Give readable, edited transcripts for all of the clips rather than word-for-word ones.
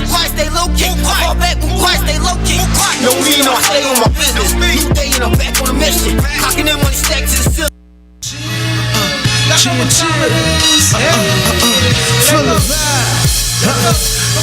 quiet, stay low key. I fall back, move quiet, stay low key. No me, no, I stay on my business. New day and I'm back on a mission. Clocking in money stacked to the ceiling. Full of vibe.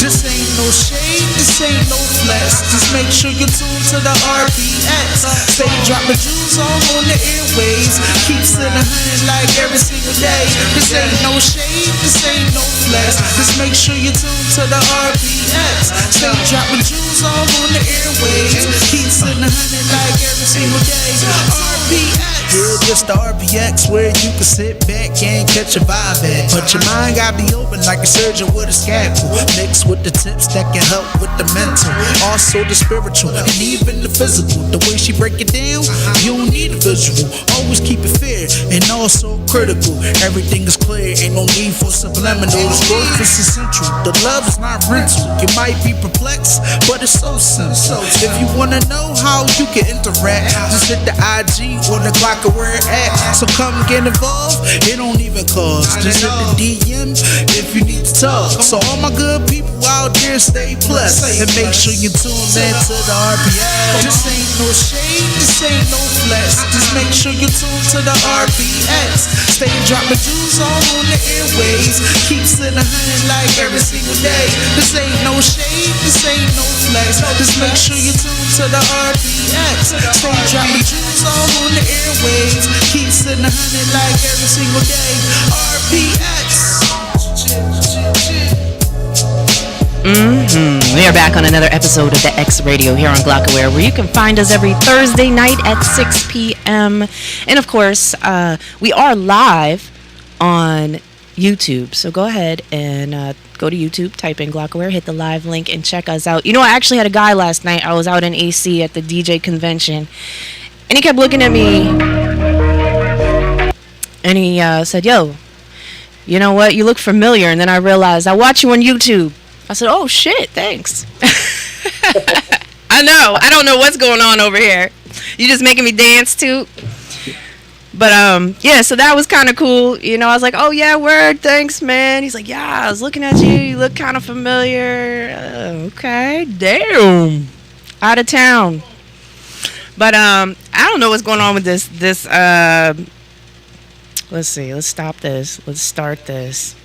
This ain't no shade, this ain't no flex. Just make sure you tune to the RPX. Stay dropping jewels all on the airways. Keep sitting 100 like every single day. This ain't no shade, this ain't no flex. Just make sure you tune to the RPX. Stay dropping jewels all on the airways. Keep sitting 100 like every single day. RPX. Yeah, just the RPX where you can sit back and catch a vibe at. But your mind gotta be open like a surgeon with a scalpel. Mixed with the tips that can help with the mental, also the spiritual, and even the physical. The way she break it down, you don't need a visual. Always keep it fair and also critical. Everything is clear, ain't no need for subliminal. The growth is essential, the love is not rental. You might be perplexed, but it's so simple. If you wanna know how you can interact, just hit the IG or the clock of where it at. So come get involved, it don't even cost. Just hit the DM if you need to talk. So all my good people out there, stay blessed and make sure you tune in to the RPX. This ain't no shade, this ain't no flex. Just make sure you tune to the RPX. Stay dropping jewels all on the airways. Keep sitting 100 like every single day. This ain't no shade, this ain't no flex. Just make sure you tune to the RPX. Stay dropping jewels all on the airways. Keep sitting 100 like every single day. RPX. We are back on another episode of the X Radio here on Glockaware, where you can find us every Thursday night at 6 p.m. And of course, we are live on YouTube. So go ahead and go to YouTube, type in Glockaware, hit the live link, and check us out. You know, I actually had a guy last night. I was out in AC at the DJ convention, and he kept looking at me, and he said, "Yo, you know what? You look familiar." And then I realized I watch you on YouTube. I said, "Oh shit, thanks." I know. I don't know what's going on over here. You just making me dance too. But yeah, so that was kind of cool. You know, I was like, "Oh yeah, word, thanks, man." He's like, "Yeah, I was looking at you. You look kind of familiar." Okay, damn, out of town. But I don't know what's going on with this. Let's see. Let's stop this. Let's start this.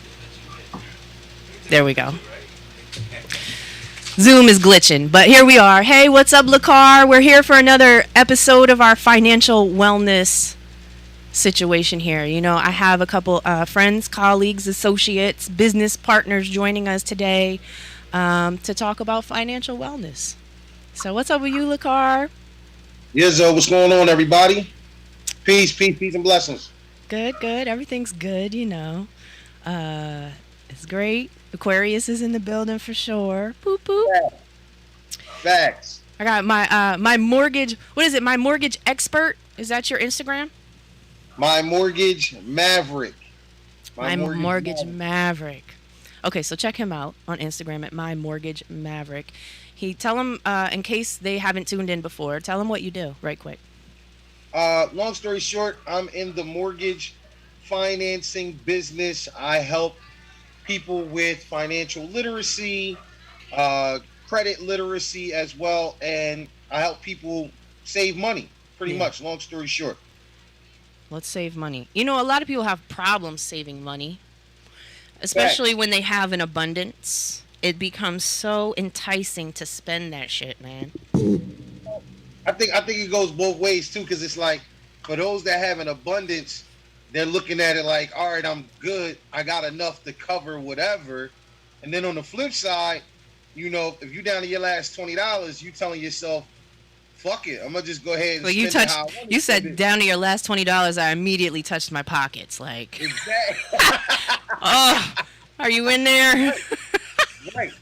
There we go. Zoom is glitching, but here we are. Hey, what's up, Lakar? We're here for another episode of our financial wellness situation here. You know, I have a couple friends, colleagues, associates, business partners joining us today to talk about financial wellness. So what's up with you, Lakar? Yes, what's going on, everybody? Peace, and blessings. Good. Everything's good, you know. It's great. Aquarius is in the building for sure. Boop, boop. Facts. I got my mortgage. What is it? My mortgage expert. Is that your Instagram? My mortgage maverick. My mortgage maverick. Okay, so check him out on Instagram at my mortgage maverick. Tell him in case they haven't tuned in before. Tell him what you do, right quick. Long story short, I'm in the mortgage financing business. I help people with financial literacy, credit literacy as well, and I help people save money, pretty much, long story short. Let's save money. You know, a lot of people have problems saving money, especially when they have an abundance. It becomes so enticing to spend that shit, man. I think it goes both ways, too, because it's like, for those that have an abundance, they're looking at it like, all right, I'm good. I got enough to cover whatever. And then on the flip side, you know, if you're down to your last $20, you telling yourself, fuck it, I'm going to just go ahead and spend it how I want. You said down to your last $20, I immediately touched my pockets. Like, exactly. Oh, are you in there? Right.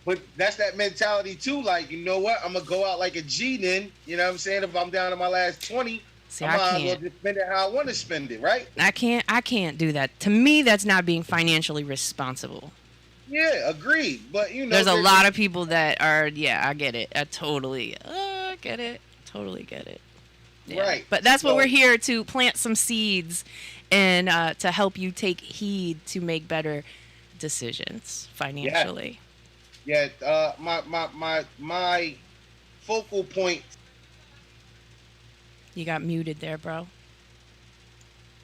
But that's that mentality, too. Like, you know what? I'm going to go out like a G then. You know what I'm saying? If I'm down to my last 20, see, I might as well just spend it how I want to spend it, right? I can't do that. To me, that's not being financially responsible. Yeah, agreed. But, you know, there's a lot of people that are, yeah, I get it. I totally get it. Totally get it. Yeah. Right. But that's what we're here to plant some seeds and to help you take heed to make better decisions financially. Yeah, my focal point. You got muted there, bro.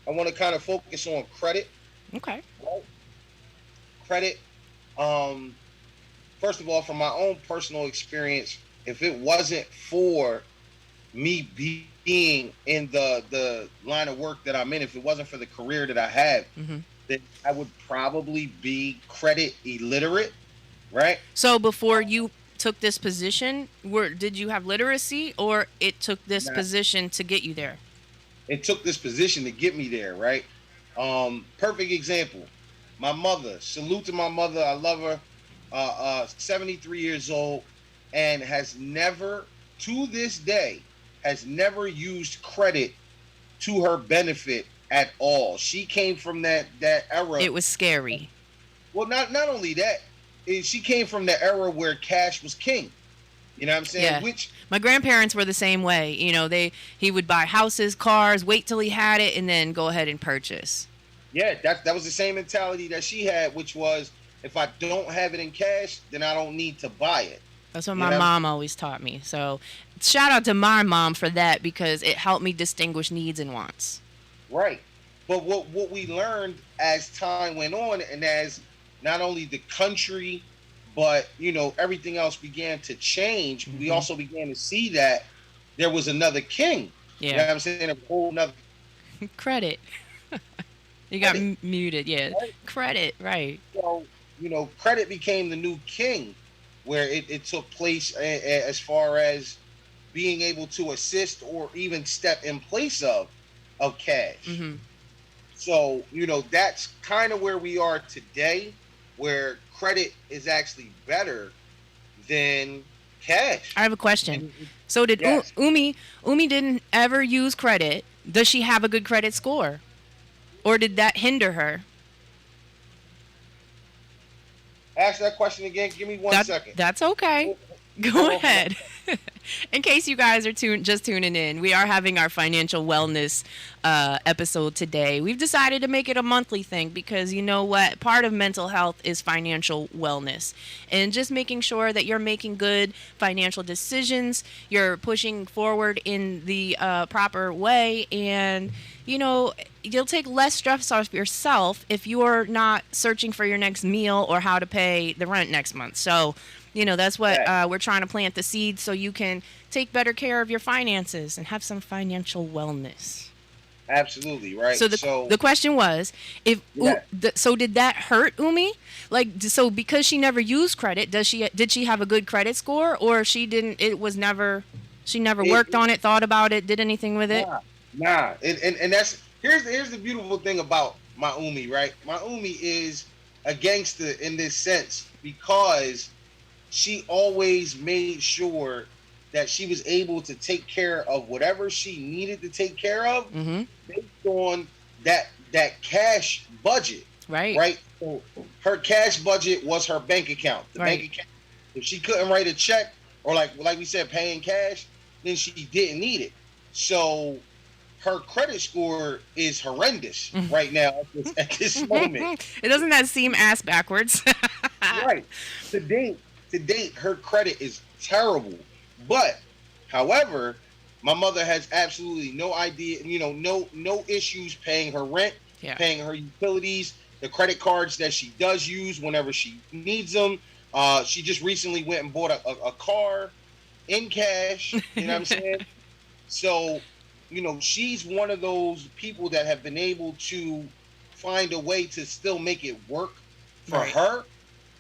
I want to kind of focus on credit. Okay. Right? Credit. Um, First of all, from my own personal experience, if it wasn't for me being in the line of work that I'm in, if it wasn't for the career that I have, Hmm. then I would probably be credit illiterate, right? So before you took this position, did you have literacy, or it took this Not, position to get you there? it took this position to get me there, right? Perfect example. My mother. Salute to my mother. I love her. 73 years old, and has never, to this day, has never used credit to her benefit at all. She came from that era. It was scary. Well, not only that, she came from the era where cash was king. You know what I'm saying? Yeah. Which, My grandparents were the same way. You know, he would buy houses, cars, wait till he had it, and then go ahead and purchase. yeah, that was the same mentality that she had, which was, if I don't have it in cash, then I don't need to buy it. That's what You my know? mom always taught me. So shout out to my mom for that, because it helped me distinguish needs and wants. Right. But what we learned as time went on, and as not only the country, but everything else began to change, we also began to see that there was another king. Yeah. You know what I'm saying? A whole nother Credit. You got Credit. muted. Yeah. Right. Credit. Right. So, credit became the new king, where it took place as far as being able to assist or even step in place of cash. Hmm. So, that's kind of where we are today, where credit is actually better than cash. I have a question. So did Yes. Umi didn't ever use credit? Does she have a good credit score, or did that hinder her? Ask that question again. Give me 1 second. That's okay. Go ahead. In case you guys are just tuning in, we are having our financial wellness episode today. We've decided to make it a monthly thing because you know what? Part of mental health is financial wellness. And just making sure that you're making good financial decisions, you're pushing forward in the proper way, and you'll take less stress off yourself if you're not searching for your next meal or how to pay the rent next month. So that's what we're trying to plant the seeds, so you can take better care of your finances and have some financial wellness. Absolutely, right. So the question was, so did that hurt Umi? Like, so because she never used credit, did she have a good credit score, or she didn't? She never worked on it, thought about it, did anything with it? Nah. And that's here's the beautiful thing about my Umi, right? My Umi is a gangster in this sense because she always made sure that she was able to take care of whatever she needed to take care of based on that cash budget. Right. So her cash budget was her bank account. The bank account. If she couldn't write a check, or like we said, paying cash, then she didn't need it. So her credit score is horrendous right now at this moment. It doesn't that seem ass backwards? Right. To date, her credit is terrible. But, however, my mother has absolutely no idea, no issues paying her rent, paying her utilities, the credit cards that she does use whenever she needs them. She just recently went and bought a car in cash. You know what I'm saying? So, she's one of those people that have been able to find a way to still make it work for her.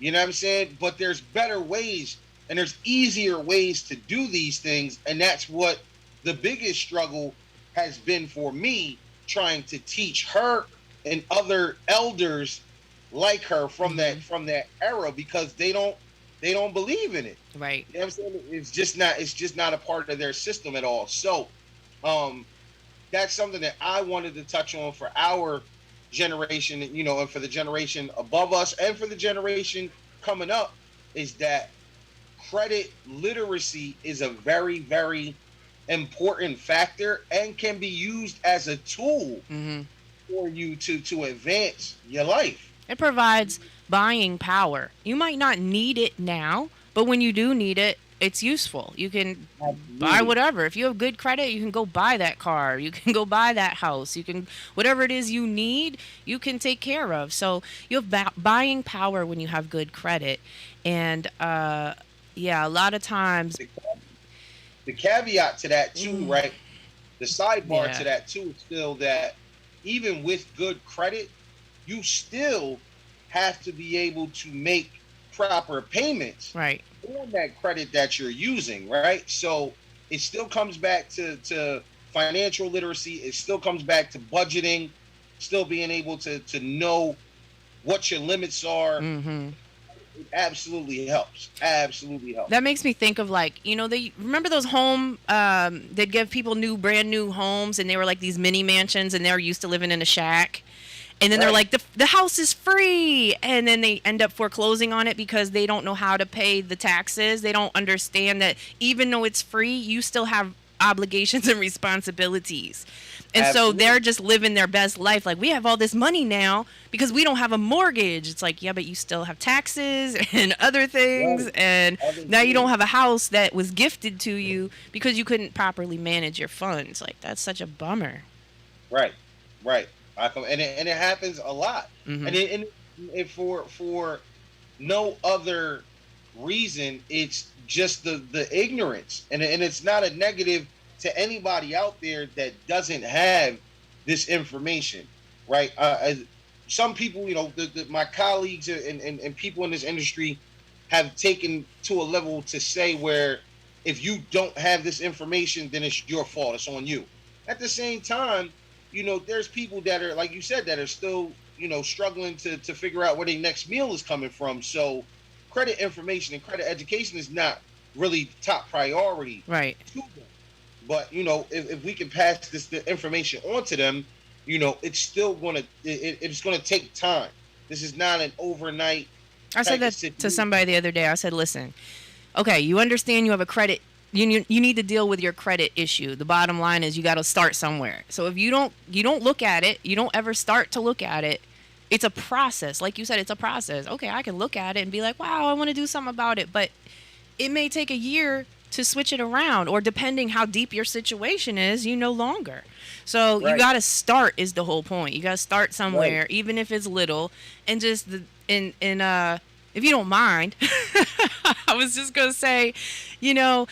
You know what I'm saying? But there's better ways, and there's easier ways to do these things. And that's what the biggest struggle has been for me, trying to teach her and other elders like her from that era, because they don't believe in it. Right. You know what I'm saying? It's just not a part of their system at all. So that's something that I wanted to touch on for our generation, and for the generation above us and for the generation coming up, is that credit literacy is a very, very important factor and can be used as a tool for you to advance your life. It provides buying power. You might not need it now, but when you do need it, it's useful. You can buy Absolutely. whatever. If you have good credit, you can go buy that car. You can go buy that house. You can, whatever it is you need, you can take care of. So you have buying power when you have good credit. And yeah, a lot of times, The caveat to that too, right? The sidebar to yeah, that too is still that even with good credit, you still have to be able to make proper payments right. on that credit that you're using, right? So it still comes back to financial literacy. It still comes back to budgeting, still being able to know what your limits are. Hmm. It absolutely helps. Absolutely helps. That makes me think of, like, they remember those they'd give people brand new homes, and they were like these mini mansions, and they're used to living in a shack. And then they're Right. like, the house is free. And then they end up foreclosing on it because they don't know how to pay the taxes. They don't understand that even though it's free, you still have obligations and responsibilities. And so they're Absolutely. just living their best life. Like, we have all this money now because we don't have a mortgage. It's like, yeah, but you still have taxes and other things. Right. And Other now you don't things. have a house that was gifted to you because you couldn't properly manage your funds. Like, that's such a bummer. Right. Right. And it happens a lot. Hmm. And for no other reason, it's just the ignorance, and it's not a negative to anybody out there that doesn't have this information, right? Some people, my colleagues and people in this industry have taken to a level to say where if you don't have this information, then it's your fault. It's on you. At the same time, there's people that are, like you said, that are still, struggling to figure out where their next meal is coming from. So credit information and credit education is not really top priority Right. to them. But, if we can pass the information on to them, it's still it's gonna take time. This is not an overnight I said type of that to situation. somebody the other day. I said, listen, okay, you understand you have a credit. You need to deal with your credit issue. The bottom line is you got to start somewhere. So if you don't look at it, you don't ever start to look at it. It's a process. Like you said, it's a process. Okay, I can look at it and be like, wow, I want to do something about it. But it may take a year to switch it around, or depending how deep your situation is, no longer. So you Right, got to start is the whole point. You got to start right, somewhere, even if it's little, and just if you don't mind, I was just gonna say, you know,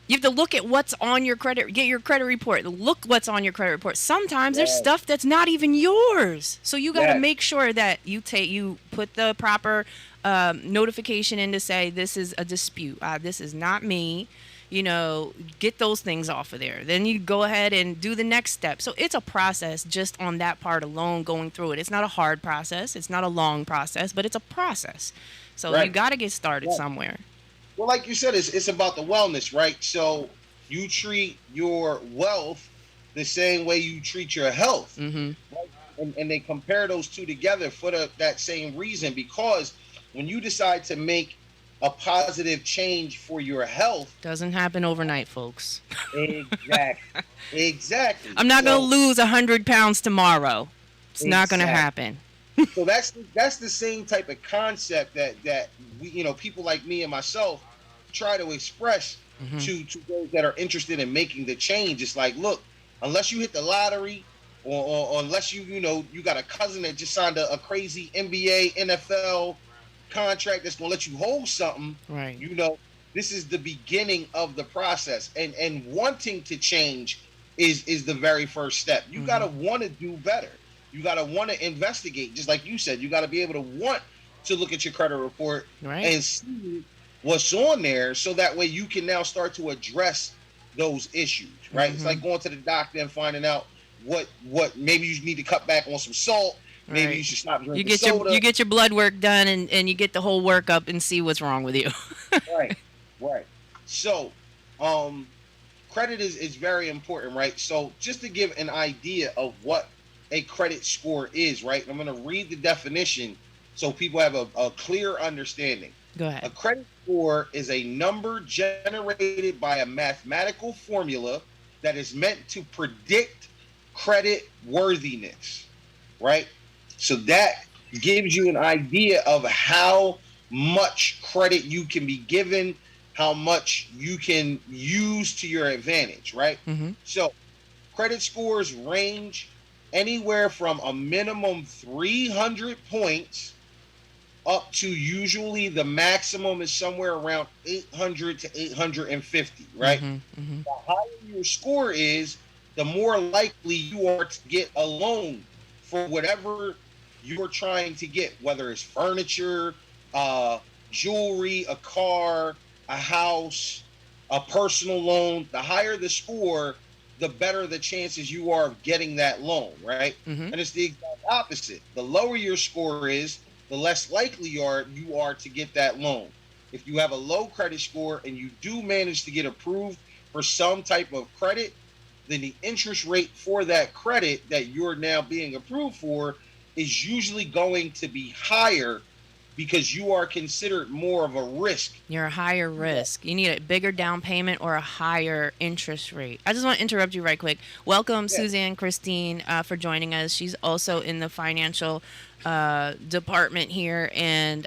you have to look at what's on your credit, get your credit report, look what's on your credit report. Sometimes there's yes, stuff that's not even yours. So you got to yes, make sure that you put the proper notification in to say this is a dispute. This is not me. Get those things off of there. Then you go ahead and do the next step. So it's a process just on that part alone, going through it. It's not a hard process. It's not a long process, but it's a process. So you right. got to get started Yeah. somewhere. Well, like you said, it's about the wellness, right? So you treat your wealth the same way you treat your health, Hmm. right? And they compare those two together for that same reason, because when you decide to make a positive change for your health, Doesn't happen overnight, folks. exactly, exactly. I'm not gonna So lose 100 pounds tomorrow. It's not gonna exactly. happen. So that's the same type of concept that we, people like me and myself try to express Hmm. to those that are interested in making the change. It's like, look, unless you hit the lottery, or unless you got a cousin that just signed a crazy NBA, NFL contract that's gonna let you hold something, Right. you know, this is the beginning of the process, and wanting to change is the very first step. You Hmm. gotta want to do better. You gotta want to investigate, just like you said. You gotta be able to want to look at your credit report Right. and see what's on there, so that way you can now start to address those issues. Right? It's Hmm. like going to the doctor and finding out what maybe you need to cut back on some salt. Maybe you Right. should stop You drinking get your soda. you get your blood work done, and you get the whole workup and see what's wrong with you. Right, right. So, um, credit is very important, right? So, just to give an idea of what a credit score is, right? I'm going to read the definition so people have a clear understanding. Go A ahead. credit score is a number generated by a mathematical formula that is meant to predict credit worthiness, right? So that gives you an idea of how much credit you can be given, how much you can use to your advantage, right? Mm-hmm. So credit scores range anywhere from a minimum 300 points up to usually the maximum is somewhere around 800 to 850, right? Mm-hmm. Mm-hmm. The higher your score is, the more likely you are to get a loan for whatever you're trying to get, whether it's furniture, uh, jewelry, a car, a house, a personal loan. The higher the score, the better the chances you are of getting that loan, right? Mm-hmm. And it's the exact opposite. The lower your score is, the less likely you are to get that loan. If you have a low credit score and you do manage to get approved for some type of credit, then the interest rate for that credit that you're now being approved for is usually going to be higher because you are considered more of a risk. You're a higher risk. You need a bigger down payment or a higher interest rate. I just want to interrupt you right quick. Welcome, Yeah. Suzanne Christine, for joining us. She's also in the financial department here, and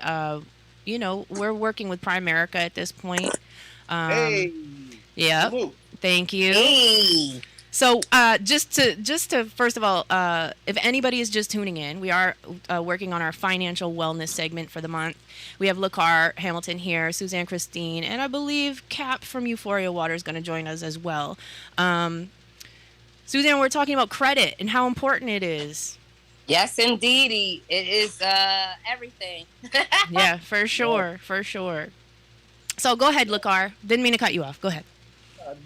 we're working with Primerica at this point. Hey, Yeah. salute. Thank you. Hey. So, just to first of all, if anybody is just tuning in, we are working on our financial wellness segment for the month. We have Lakar Hamilton here, Suzanne Christine, and I believe Cap from Euphoria Water is going to join us as well. Suzanne, we're talking about credit and how important it is. Yes, indeedy. It is everything. Yeah, for sure, for sure. So go ahead, Lakar. Didn't mean to cut you off. Go ahead.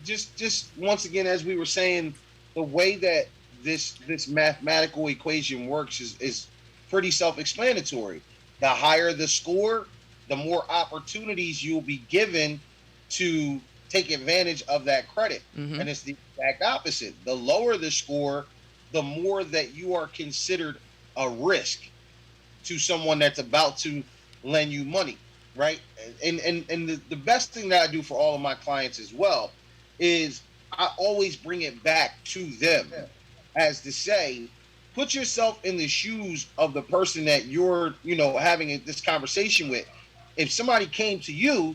Just once again, as we were saying, the way that this mathematical equation works is pretty self-explanatory. The higher the score, the more opportunities you'll be given to take advantage of that credit. Mm-hmm. And it's the exact opposite. The lower the score, the more that you are considered a risk to someone that's about to lend you money, right? And the best thing that I do for all of my clients as well is I always bring it back to them, as to say, put yourself in the shoes of the person that you're, having this conversation with. If somebody came to you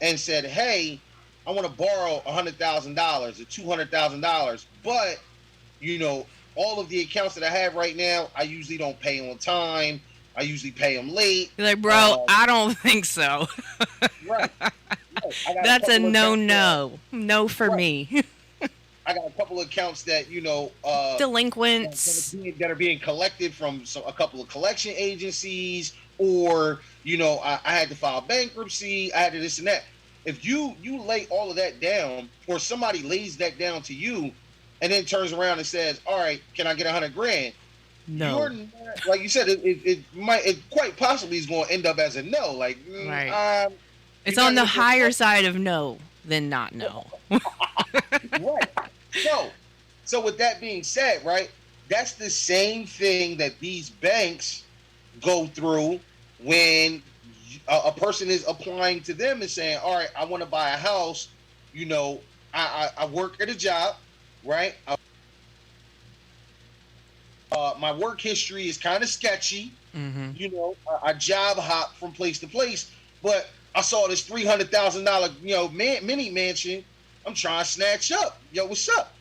and said, hey, I want to borrow $100,000 or $200,000, but, all of the accounts that I have right now, I usually don't pay on time. I usually pay them late. You're like, bro, I don't think so. Right. That's a no for me. I got a couple of accounts that Delinquents that are being collected from a couple of collection agencies, or I had to file bankruptcy. I had to this and that. If you lay all of that down, or somebody lays that down to you, and then turns around and says, "All right, can I get $100,000?" No. You're not, like you said, it quite possibly is going to end up as a no. Like, right. It's on the higher side of no than not no. Right. So with that being said, right, that's the same thing that these banks go through when a person is applying to them and saying, all right, I want to buy a house. I work at a job, right? My work history is kind of sketchy. Mm-hmm. I job hop from place to place, but I saw this $300,000, mini mansion. I'm trying to snatch up. Yo, what's up?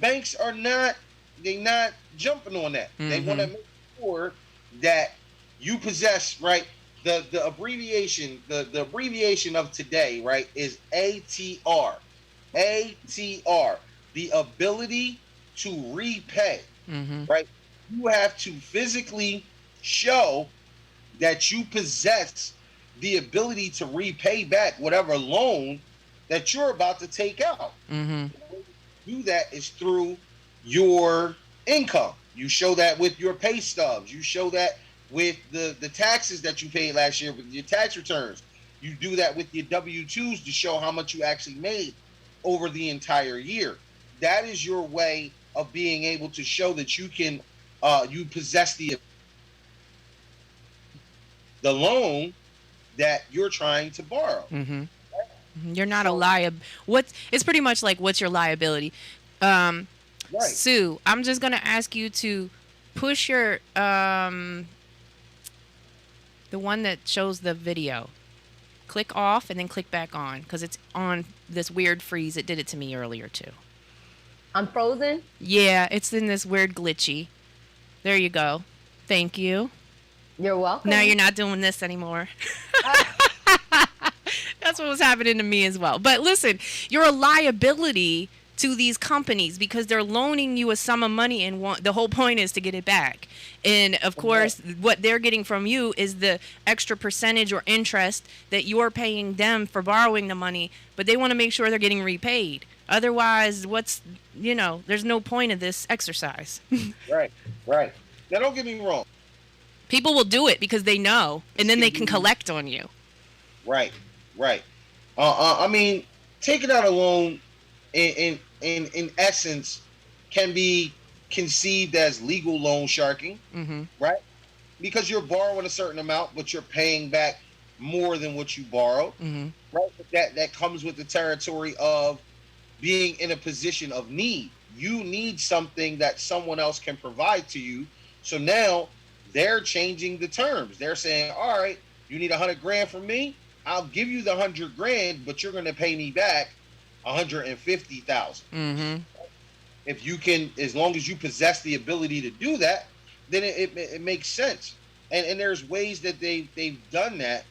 Banks are not jumping on that. Mm-hmm. They want to make sure that you possess, right? The abbreviation, the abbreviation of today, right, is ATR. ATR, the ability to repay, right? You have to physically show that you possess the ability to repay back whatever loan that you're about to take out. Mm-hmm. The way to do that is through your income. You show that with your pay stubs. You show that with the taxes that you paid last year with your tax returns. You do that with your W-2s to show how much you actually made over the entire year. That is your way of being able to show that you can you possess the loan that you're trying to borrow. Mm-hmm. You're not a liability. It's pretty much like, what's your liability? Right. Sue, I'm just gonna ask you to push your The one that shows the video. Click off and then click back on because it's on this weird freeze. It did it to me earlier too. I'm frozen. Yeah, it's in this weird glitchy. There you go. Thank you. You're welcome. Now you're not doing this anymore. That's what was happening to me as well. But listen, you're a liability to these companies because they're loaning you a sum of money and the whole point is to get it back. And of course, what they're getting from you is the extra percentage or interest that you're paying them for borrowing the money, but they want to make sure they're getting repaid. Otherwise, there's no point of this exercise. Right. Now, don't get me wrong. People will do it because they know, and then they can collect on you. Right. I mean, taking out a loan in essence can be conceived as legal loan sharking, right? Because you're borrowing a certain amount, but you're paying back more than what you borrowed, right? That comes with the territory of being in a position of need. You need something that someone else can provide to you. So now they're changing the terms. They're saying, all right, you need $100,000 from me. I'll give you the $100,000, but you're going to pay me back $150,000. If you can, as long as you possess the ability to do that, then it makes sense. And there's ways that they've done that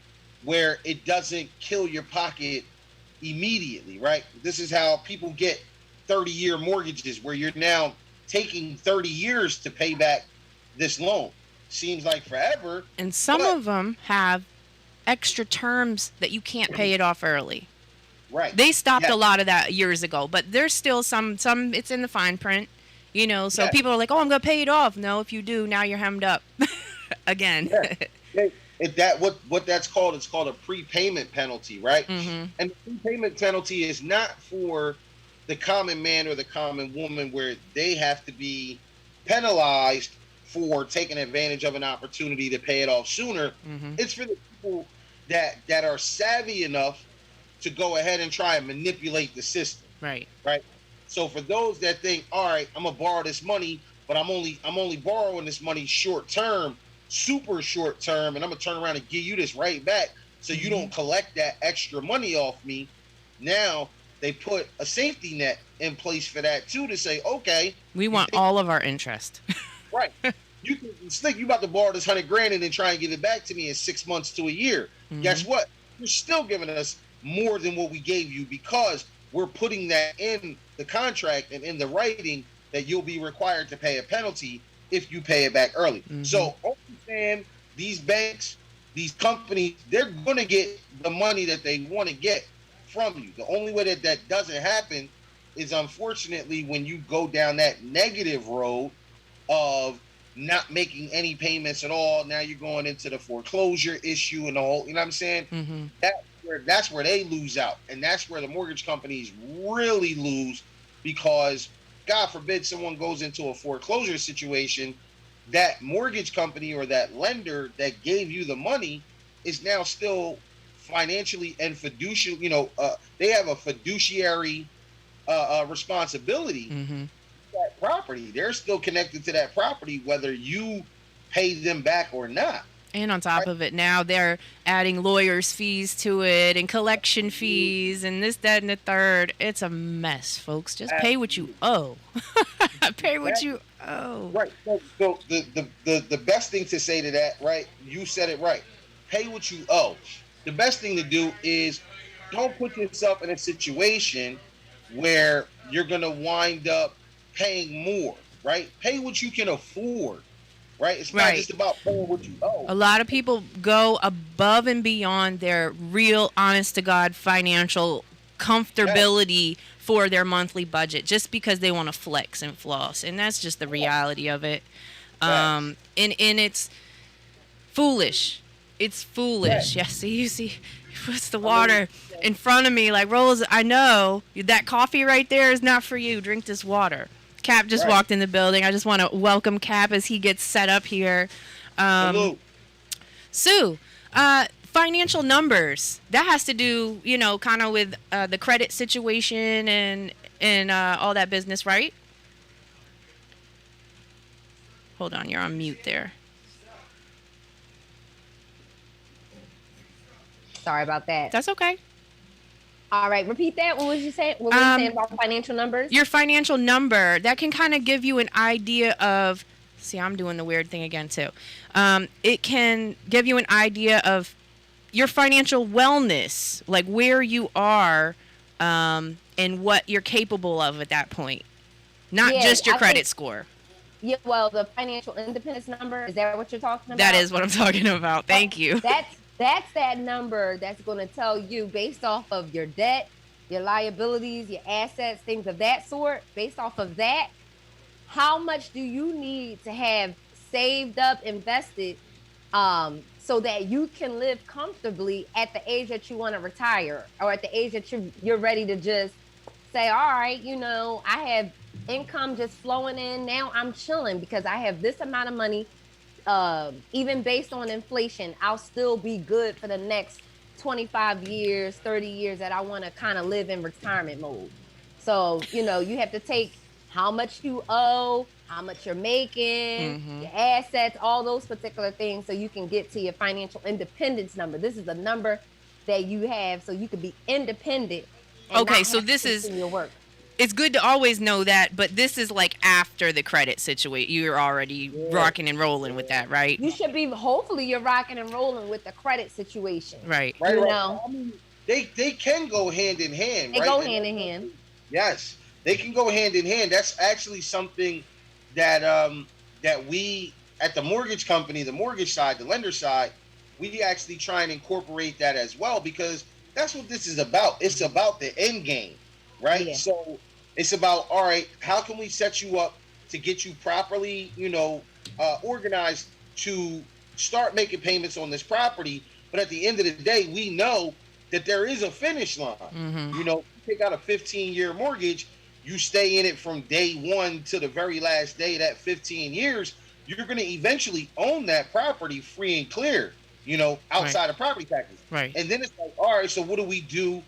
where it doesn't kill your pocket immediately, right? This is how people get 30-year mortgages where you're now taking 30 years to pay back this loan. Seems like forever. And some of them have extra terms that you can't pay it off early. Right. They stopped a lot of that years ago, but there's still some it's in the fine print, so people are like, oh, I'm going to pay it off. No, if you do, now you're hemmed up again. What that's called, it's called a prepayment penalty, right? And the prepayment penalty is not for the common man or the common woman where they have to be penalized for taking advantage of an opportunity to pay it off sooner. It's for the people that are savvy enough to go ahead and try and manipulate the system. Right. So for those that think, all right, I'm gonna borrow this money, but I'm only borrowing this money short term, super short term, and I'm gonna turn around and give you this right back so you don't collect that extra money off me. Now they put a safety net in place for that too, to say, okay, we want all of our interest. Right. You think you about to borrow this $100,000 and then try and give it back to me in 6 months to a year. Guess what? You're still giving us more than what we gave you because we're putting that in the contract and in the writing that you'll be required to pay a penalty if you pay it back early. So understand these banks, these companies, they're going to get the money that they want to get from you. The only way that doesn't happen is, unfortunately, when you go down that negative road of not making any payments at all. Now you're going into the foreclosure issue and all, you know what I'm saying? That's where they lose out. And that's where the mortgage companies really lose, because God forbid someone goes into a foreclosure situation, that mortgage company or that lender that gave you the money is now still financially and fiduciary, they have a fiduciary responsibility. That property, they're still connected to that property whether you pay them back or not. And on top of it, now they're adding lawyers' fees to it and collection fees and this, that, and the third. It's a mess, folks. Just pay what you owe. Pay what you owe. Right. So the best thing to say to that, right? You said it right. Pay what you owe. The best thing to do is don't put yourself in a situation where you're going to wind up paying more, right? Pay what you can afford, right? It's not just about paying what you owe. A lot of people go above and beyond their real, honest-to-God financial comfortability for their monthly budget just because they want to flex and floss, and that's just the reality of it. And it's foolish. It's foolish. Yeah, you see, what's the water in front of me? Like, Rose, I know that coffee right there is not for you. Drink this water. Cap just walked in the building. I just want to welcome Cap as he gets set up here. Sue, financial numbers. That has to do, kind of with the credit situation and all that business, right? Hold on, you're on mute there. Sorry about that. That's okay. All right, repeat that. What was you saying? What were you saying about financial numbers? Your financial number, that can kind of give you an idea of, see, I'm doing the weird thing again too. It can give you an idea of your financial wellness, like where you are, and what you're capable of at that point. Not just your credit score. Yeah, well, the financial independence number, is that what you're talking about? That is what I'm talking about. Thank you. That's that number that's going to tell you, based off of your debt, your liabilities, your assets, things of that sort, based off of that, how much do you need to have saved up, invested, so that you can live comfortably at the age that you want to retire, or at the age that you're ready to just say, all right, I have income just flowing in. Now I'm chilling because I have this amount of money. Even based on inflation, I'll still be good for the next 25 years, 30 years that I want to kind of live in retirement mode. So, you have to take how much you owe, how much you're making, your assets, all those particular things, so you can get to your financial independence number. This is a number that you have so you can be independent. Okay, so this is your work. It's good to always know that, but this is like after the credit situation. You're already rocking and rolling with that, right? You should be, hopefully you're rocking and rolling with the credit situation. Right. Right. I mean, they can go hand in hand. They go hand in hand. Yes, they can go hand in hand. That's actually something that that we at the mortgage company, the mortgage side, the lender side, we actually try and incorporate that as well, because that's what this is about. It's about the end game, right? Yeah. So it's about, all right, how can we set you up to get you properly, organized to start making payments on this property. But at the end of the day, we know that there is a finish line. You take out a 15-year mortgage, you stay in it from day one to the very last day of that 15 years, you're going to eventually own that property free and clear, outside of property taxes. Right. And then it's like, all right, so what do we do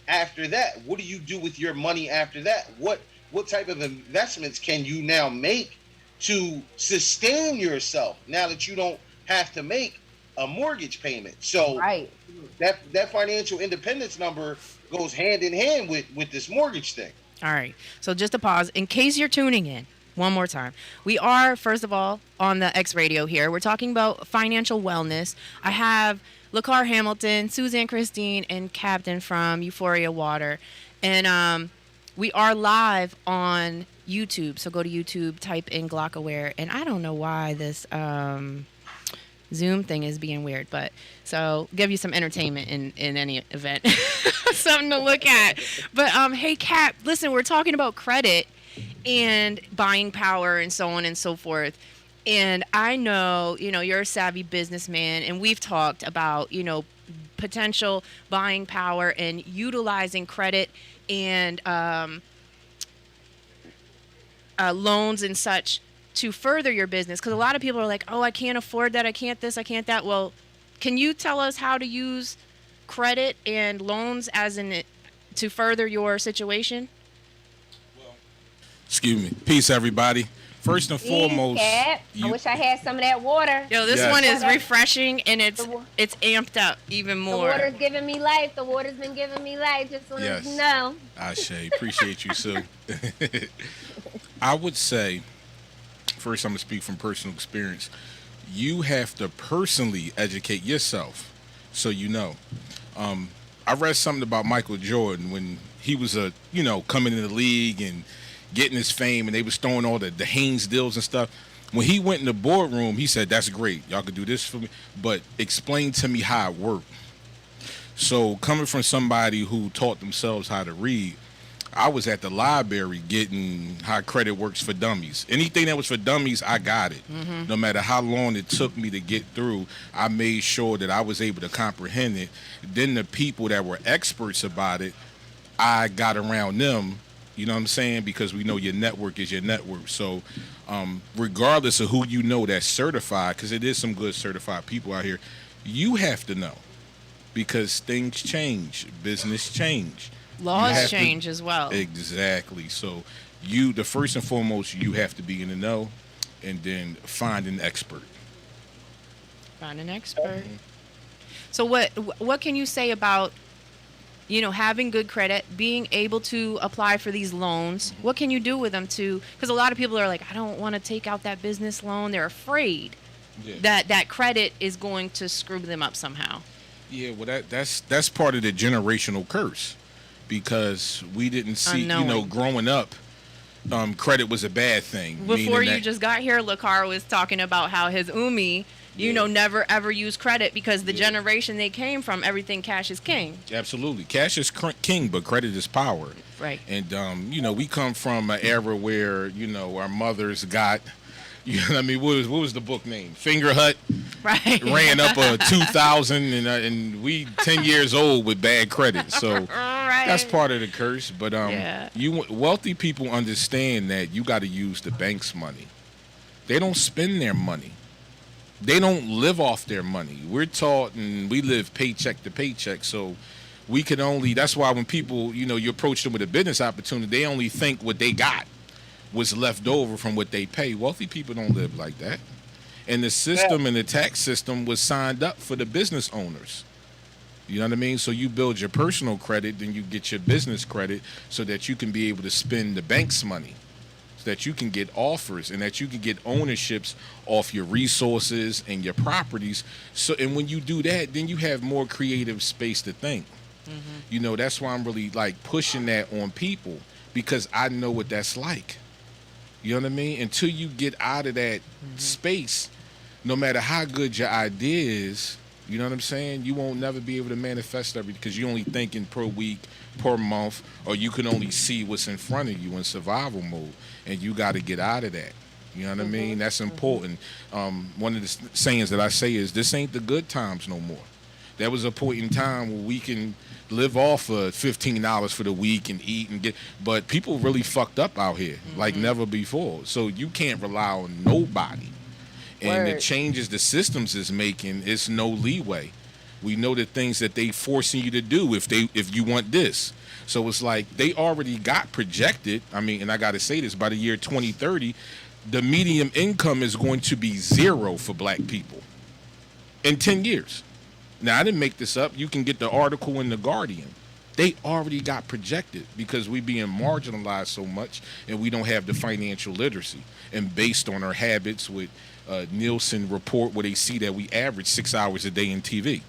after that? What do you do with your money after that? What type of investments can you now make to sustain yourself now that you don't have to make a mortgage payment? So right. that financial independence number goes hand in hand with this mortgage thing. All right. So just a pause. In case you're tuning in, one more time. We are, first of all, on the X Radio here. We're talking about financial wellness. I have LaCar Hamilton, Suzanne Christine, and Captain from Euphoria Water. And we are live on YouTube. So go to YouTube, type in Glockaware. And I don't know why this Zoom thing is being weird, but so give you some entertainment in any event. Something to look at. But hey, Cap, listen, we're talking about credit and buying power and so on and so forth. And I know, you're a savvy businessman, and we've talked about, potential buying power and utilizing credit and loans and such to further your business. Because a lot of people are like, oh, I can't afford that, I can't this, I can't that. Well, can you tell us how to use credit and loans to further your situation? Excuse me. Peace, everybody. First and foremost, I wish I had some of that water. Yo, this one is refreshing, and it's amped up even more. The water's giving me life. The water's been giving me life. Just want to know. Ashe, appreciate you, Sue. I would say, first I'm going to speak from personal experience. You have to personally educate yourself so you know. I read something about Michael Jordan when he was coming in the league and getting his fame, and they was throwing all the Haynes deals and stuff. When he went in the boardroom, he said, that's great, y'all could do this for me, but explain to me how it worked. So coming from somebody who taught themselves how to read, I was at the library getting how credit works for dummies. Anything that was for dummies, I got it. No matter how long it took me to get through, I made sure that I was able to comprehend it. Then the people that were experts about it, I got around them. You know what I'm saying? Because we know your network is your network. So regardless of who you know that's certified, because it is some good certified people out here, you have to know. Because things change. Business change. Laws change as well. Exactly. So the first and foremost, you have to be in the know, and then find an expert. Find an expert. So what can you say about, having good credit, being able to apply for these loans? What can you do with them to? Because a lot of people are like, I don't want to take out that business loan. They're afraid Yeah. that credit is going to screw them up somehow. Yeah, well, that's part of the generational curse, because we didn't see, Unknowing. growing up, credit was a bad thing. Before meaning you that- just got here, Lakar was talking about how his umi, Yeah. never ever used credit because the Yeah. generation they came from, everything cash is king. Absolutely, cash is king, but credit is power. Right. And we come from an era where our mothers got, what I mean, what was the book name? Finger Hut. Right. Ran up a 2,000, and we 10 years old with bad credit. So Right. that's part of the curse. But Yeah. wealthy people understand that you got to use the bank's money. They don't spend their money. They don't live off their money. We're taught, and we live paycheck to paycheck. So we can only. That's why when people, you approach them with a business opportunity, they only think what they got was left over from what they pay. Wealthy people don't live like that. And the system and the tax system was signed up for the business owners. You know what I mean? So you build your personal credit, then you get your business credit so that you can be able to spend the bank's money, so that you can get offers and that you can get ownerships off your resources and your properties. So, and when you do that, then you have more creative space to think. That's why I'm really like pushing that on people, because I know what that's like. You know what I mean? Until you get out of that space, no matter how good your idea is, you know what I'm saying? You won't never be able to manifest everything, because you're only thinking per week, per month, or you can only see what's in front of you in survival mode, and you got to get out of that. You know what I mean? That's important. One of the sayings that I say is, this ain't the good times no more. There was a point in time where we can live off of $15 for the week and eat and get, but people really fucked up out here like never before. So you can't rely on nobody. And the Word. changes the systems is making, it's no leeway. We know the things that they forcing you to do if you want this. So it's like they already got projected. I mean, and I got to say this, by the year 2030, the median income is going to be 0 for black people in 10 years. Now, I didn't make this up. You can get the article in The Guardian. They already got projected because we being marginalized so much and we don't have the financial literacy. And based on our habits with Nielsen report, where they see that we average 6 hours a day in TV.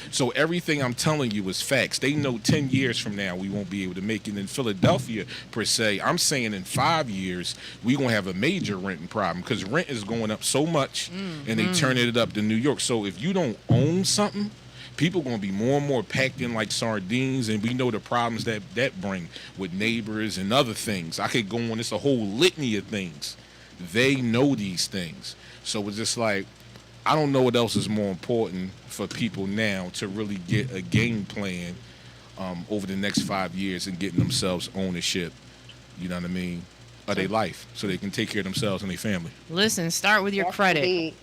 So everything I'm telling you is facts. They know 10 years from now we won't be able to make it. In Philadelphia, per se, I'm saying in 5 years, we're going to have a major renting problem, because rent is going up so much, and they turning it up to New York. So if you don't own something, people going to be more and more packed in like sardines, and we know the problems that bring with neighbors and other things. I could go on. It's a whole litany of things. They know these things. So it's just like, I don't know what else is more important for people now to really get a game plan over the next 5 years and getting themselves ownership, you know what I mean, of their life, so they can take care of themselves and their family. Listen, start with your Yes, credit. indeed.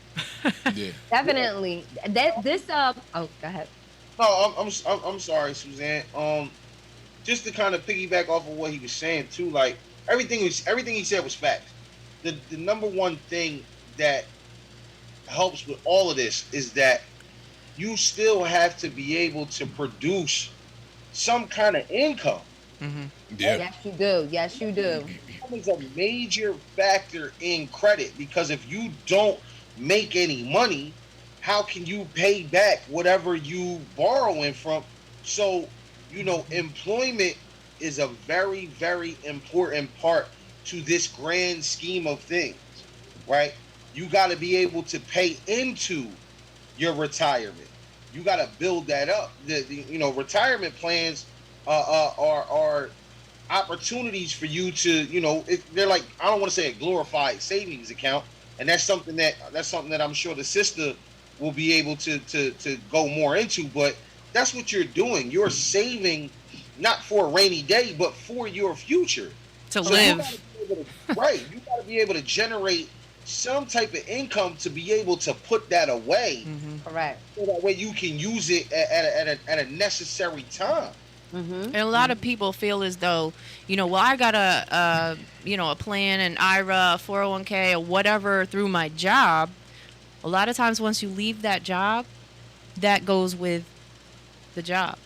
Yeah. Definitely. Oh, go ahead. No, I'm sorry, Suzanne. Just to kind of piggyback off of what he was saying too, like everything he said was facts. The number one thing that helps with all of this is that you still have to be able to produce some kind of income. Yeah. Yes, you do. Yes, you do. That is a major factor in credit, because if you don't make any money, how can you pay back whatever you borrowing from? So, employment is a very, very important part to this grand scheme of things, right? You got to be able to pay into your retirement. You got to build that up. The retirement plans are opportunities for you to, they're like, I don't want to say a glorified savings account, and that's something that I'm sure the sister will be able to go more into. But that's what you're doing. You're saving not for a rainy day, but for your future To So live. You gotta be able to, you got to be able to generate some type of income to be able to put that away, Correct. so that way you can use it at a necessary time. And a lot of people feel as though, well, I got a plan, an IRA, a 401k, or whatever through my job. A lot of times once you leave that job, that goes with the job.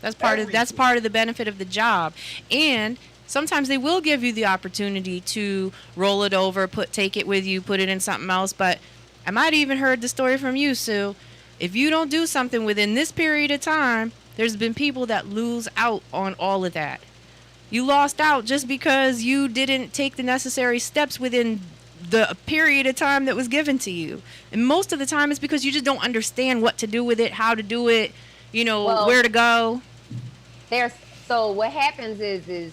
That's part of the benefit of the job. And sometimes they will give you the opportunity to roll it over, take it with you, put it in something else. But I might have even heard the story from you, Sue. If you don't do something within this period of time, there's been people that lose out on all of that. You lost out just because you didn't take the necessary steps within the period of time that was given to you. And most of the time it's because you just don't understand what to do with it, how to do it, where to go. So what happens is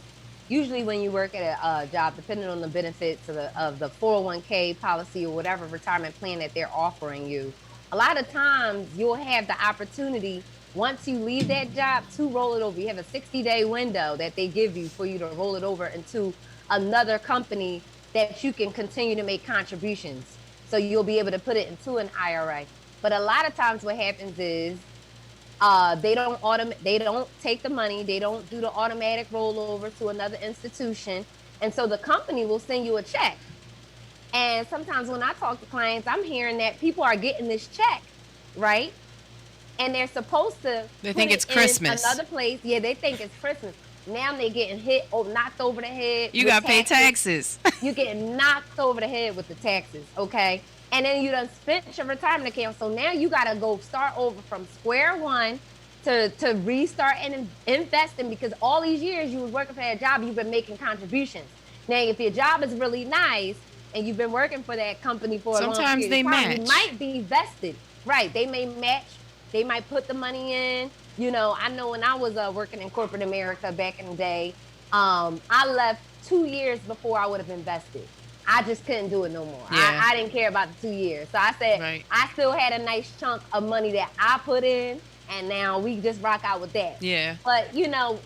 usually when you work at a job, depending on the benefits of the 401k policy or whatever retirement plan that they're offering you, a lot of times you'll have the opportunity once you leave that job to roll it over. You have a 60-day window that they give you for you to roll it over into another company that you can continue to make contributions. So you'll be able to put it into an IRA. But a lot of times what happens is they don't take the money, they don't do the automatic rollover to another institution, and so the company will send you a check. And sometimes when I talk to clients, I'm hearing that people are getting this check, right? And they're supposed to they think it's Christmas. Another place, yeah, they think it's Christmas. Now they're getting knocked over the head. You got to pay taxes. You're getting knocked over the head with the taxes, okay? And then you done spent your retirement account. So now you got to go start over from square one to restart and investing, because all these years you was working for that job, you've been making contributions. Now, if your job is really nice and you've been working for that company for a long period of time, match. You might be vested. Right, they may match. They might put the money in. I know when I was working in corporate America back in the day, I left 2 years before I would have invested. I just couldn't do it no more. Yeah. I didn't care about the 2 years. So I said, right. I still had a nice chunk of money that I put in, and now we just rock out with that. Yeah. But,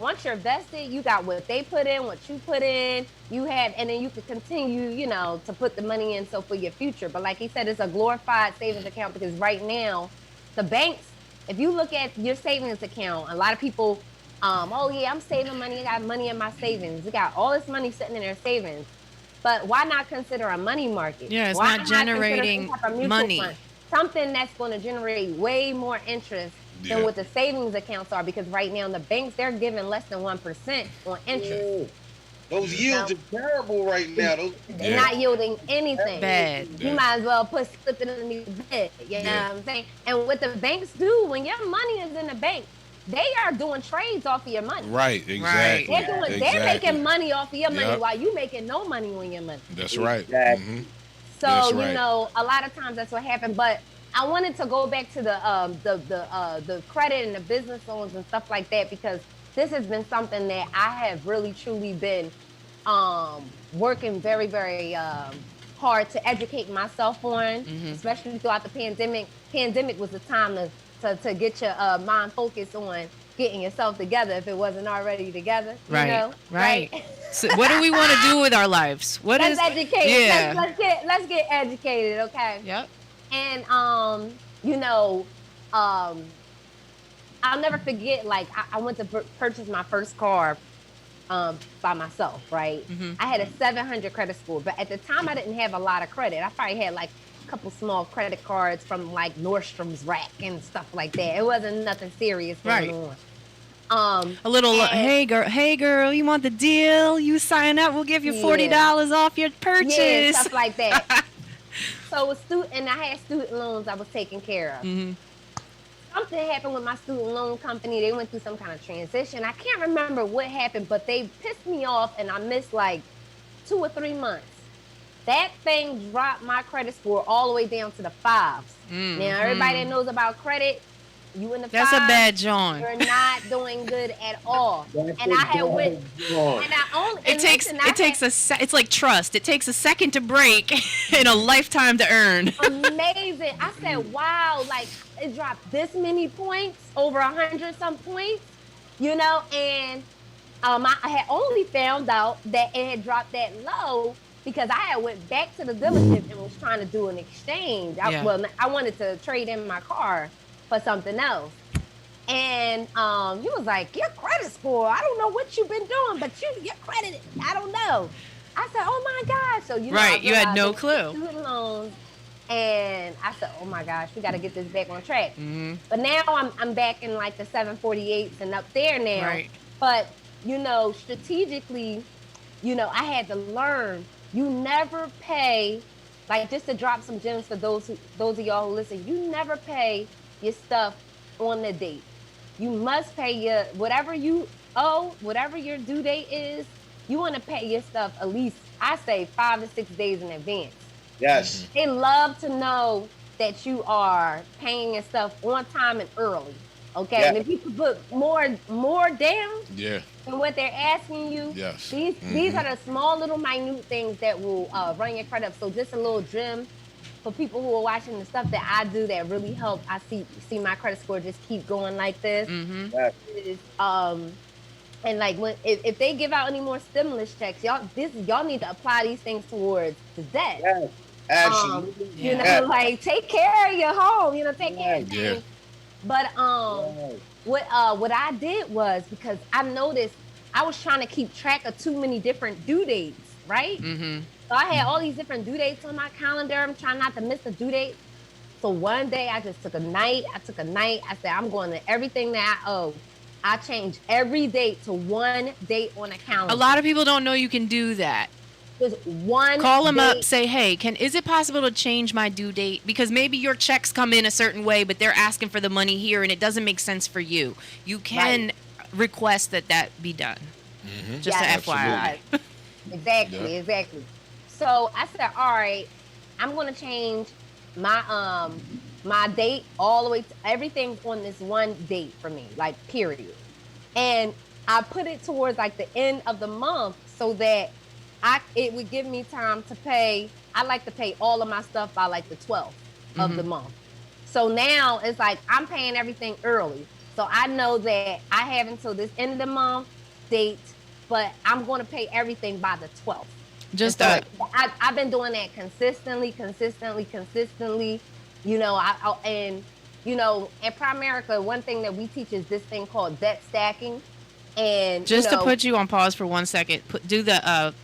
once you're vested, you got what they put in, what you put in, and then you can continue, to put the money in so for your future. But like he said, it's a glorified savings account, because right now, the banks, if you look at your savings account, a lot of people, I'm saving money. I got money in my savings. We got all this money sitting in their savings. But why not consider a money market? Yeah, it's why not generating money. Fund? Something that's going to generate way more interest than what the savings accounts are, because right now the banks, they're giving less than 1% on interest. Those yields are terrible right now. They're not yielding anything. Bad. You might as well slip it underneath the bed. You know what I'm saying? And what the banks do, when your money is in the bank, they are doing trades off of your money. Right, exactly. They're making money off of your money while you making no money on your money. That's right. Exactly. So that's right. a lot of times that's what happened. But I wanted to go back to the credit and the business loans and stuff like that, because this has been something that I have really truly been working very, very hard to educate myself on, especially throughout the pandemic. Pandemic was the time to get your mind focused on getting yourself together if it wasn't already together. Right. So what do we want to do with our lives? Let's educate. Yeah. Let's get educated, okay? Yep. And I'll never forget. Like I went to purchase my first car by myself, right? I had a 700 credit score, but at the time I didn't have a lot of credit. I probably had like a couple small credit cards from like Nordstrom's rack and stuff like that. It wasn't nothing serious going on. A little, hey girl, you want the deal? You sign up, we'll give you $40 off your purchase. Yeah, stuff like that. So I had student loans I was taking care of. Something happened with my student loan company. They went through some kind of transition. I can't remember what happened, but they pissed me off, and I missed like 2 or 3 months. That thing dropped my credit score all the way down to the 5s. Now, everybody that knows about credit, you in the 5s. That's a bad joint. You're not doing good at all. It's like trust. It takes a second to break and a lifetime to earn. Amazing. I said, wow, like it dropped this many points, over 100 some points, and I had only found out that it had dropped that low because I had went back to the dealership and was trying to do an exchange. I wanted to trade in my car for something else. And he was like, your credit score, I don't know what you've been doing, but you're credited. I don't know. I said, oh my God. So, you had no clue. Student loans And I said, oh my gosh, we got to get this back on track. Mm-hmm. But now I'm back in like the 748s and up there now. Right. But, strategically, I had to learn you never pay, like just to drop some gems for those of y'all who listen, you never pay your stuff on the date. You must pay your whatever you owe, whatever your due date is, you want to pay your stuff at least, I say, 5 to 6 days in advance. Yes. They love to know that you are paying your stuff on time and early. Okay, Yeah. and if you could put more down Yeah. than what they're asking you, Yes. these are the small little minute things that will run your credit up. So just a little gem for people who are watching the stuff that I do that really help. I see my credit score just keep going like this. Mm-hmm. Yes. Is, and like if they give out any more stimulus checks, y'all need to apply these things towards the debt. Yes. Absolutely. Yeah. Like take care of your home, take care of Yeah. things. But Yes. what I did was, because I noticed I was trying to keep track of too many different due dates, right? Mm-hmm. So I had all these different due dates on my calendar. I'm trying not to miss a due date. So one day I just took a night. I said, I'm going to everything that I owe. I changed every date to one date on a calendar. A lot of people don't know you can do that. Just one. Call them date. up, say, hey, is it possible to change my due date? Because maybe your checks come in a certain way, but they're asking for the money here and it doesn't make sense for you. You can request that be done. Mm-hmm. Just Yes, a FYI. Exactly. So I said, all right, I'm going to change my my date all the way to everything's on this one date for me, like period. And I put it towards like the end of the month so that it would give me time to pay. I like to pay all of my stuff by like the 12th of the month. So now it's like I'm paying everything early. So I know that I have until this end of the month date, but I'm going to pay everything by the 12th. Just So I've been doing that consistently. At Primerica, one thing that we teach is this thing called debt stacking. And to put you on pause for 1 second, do the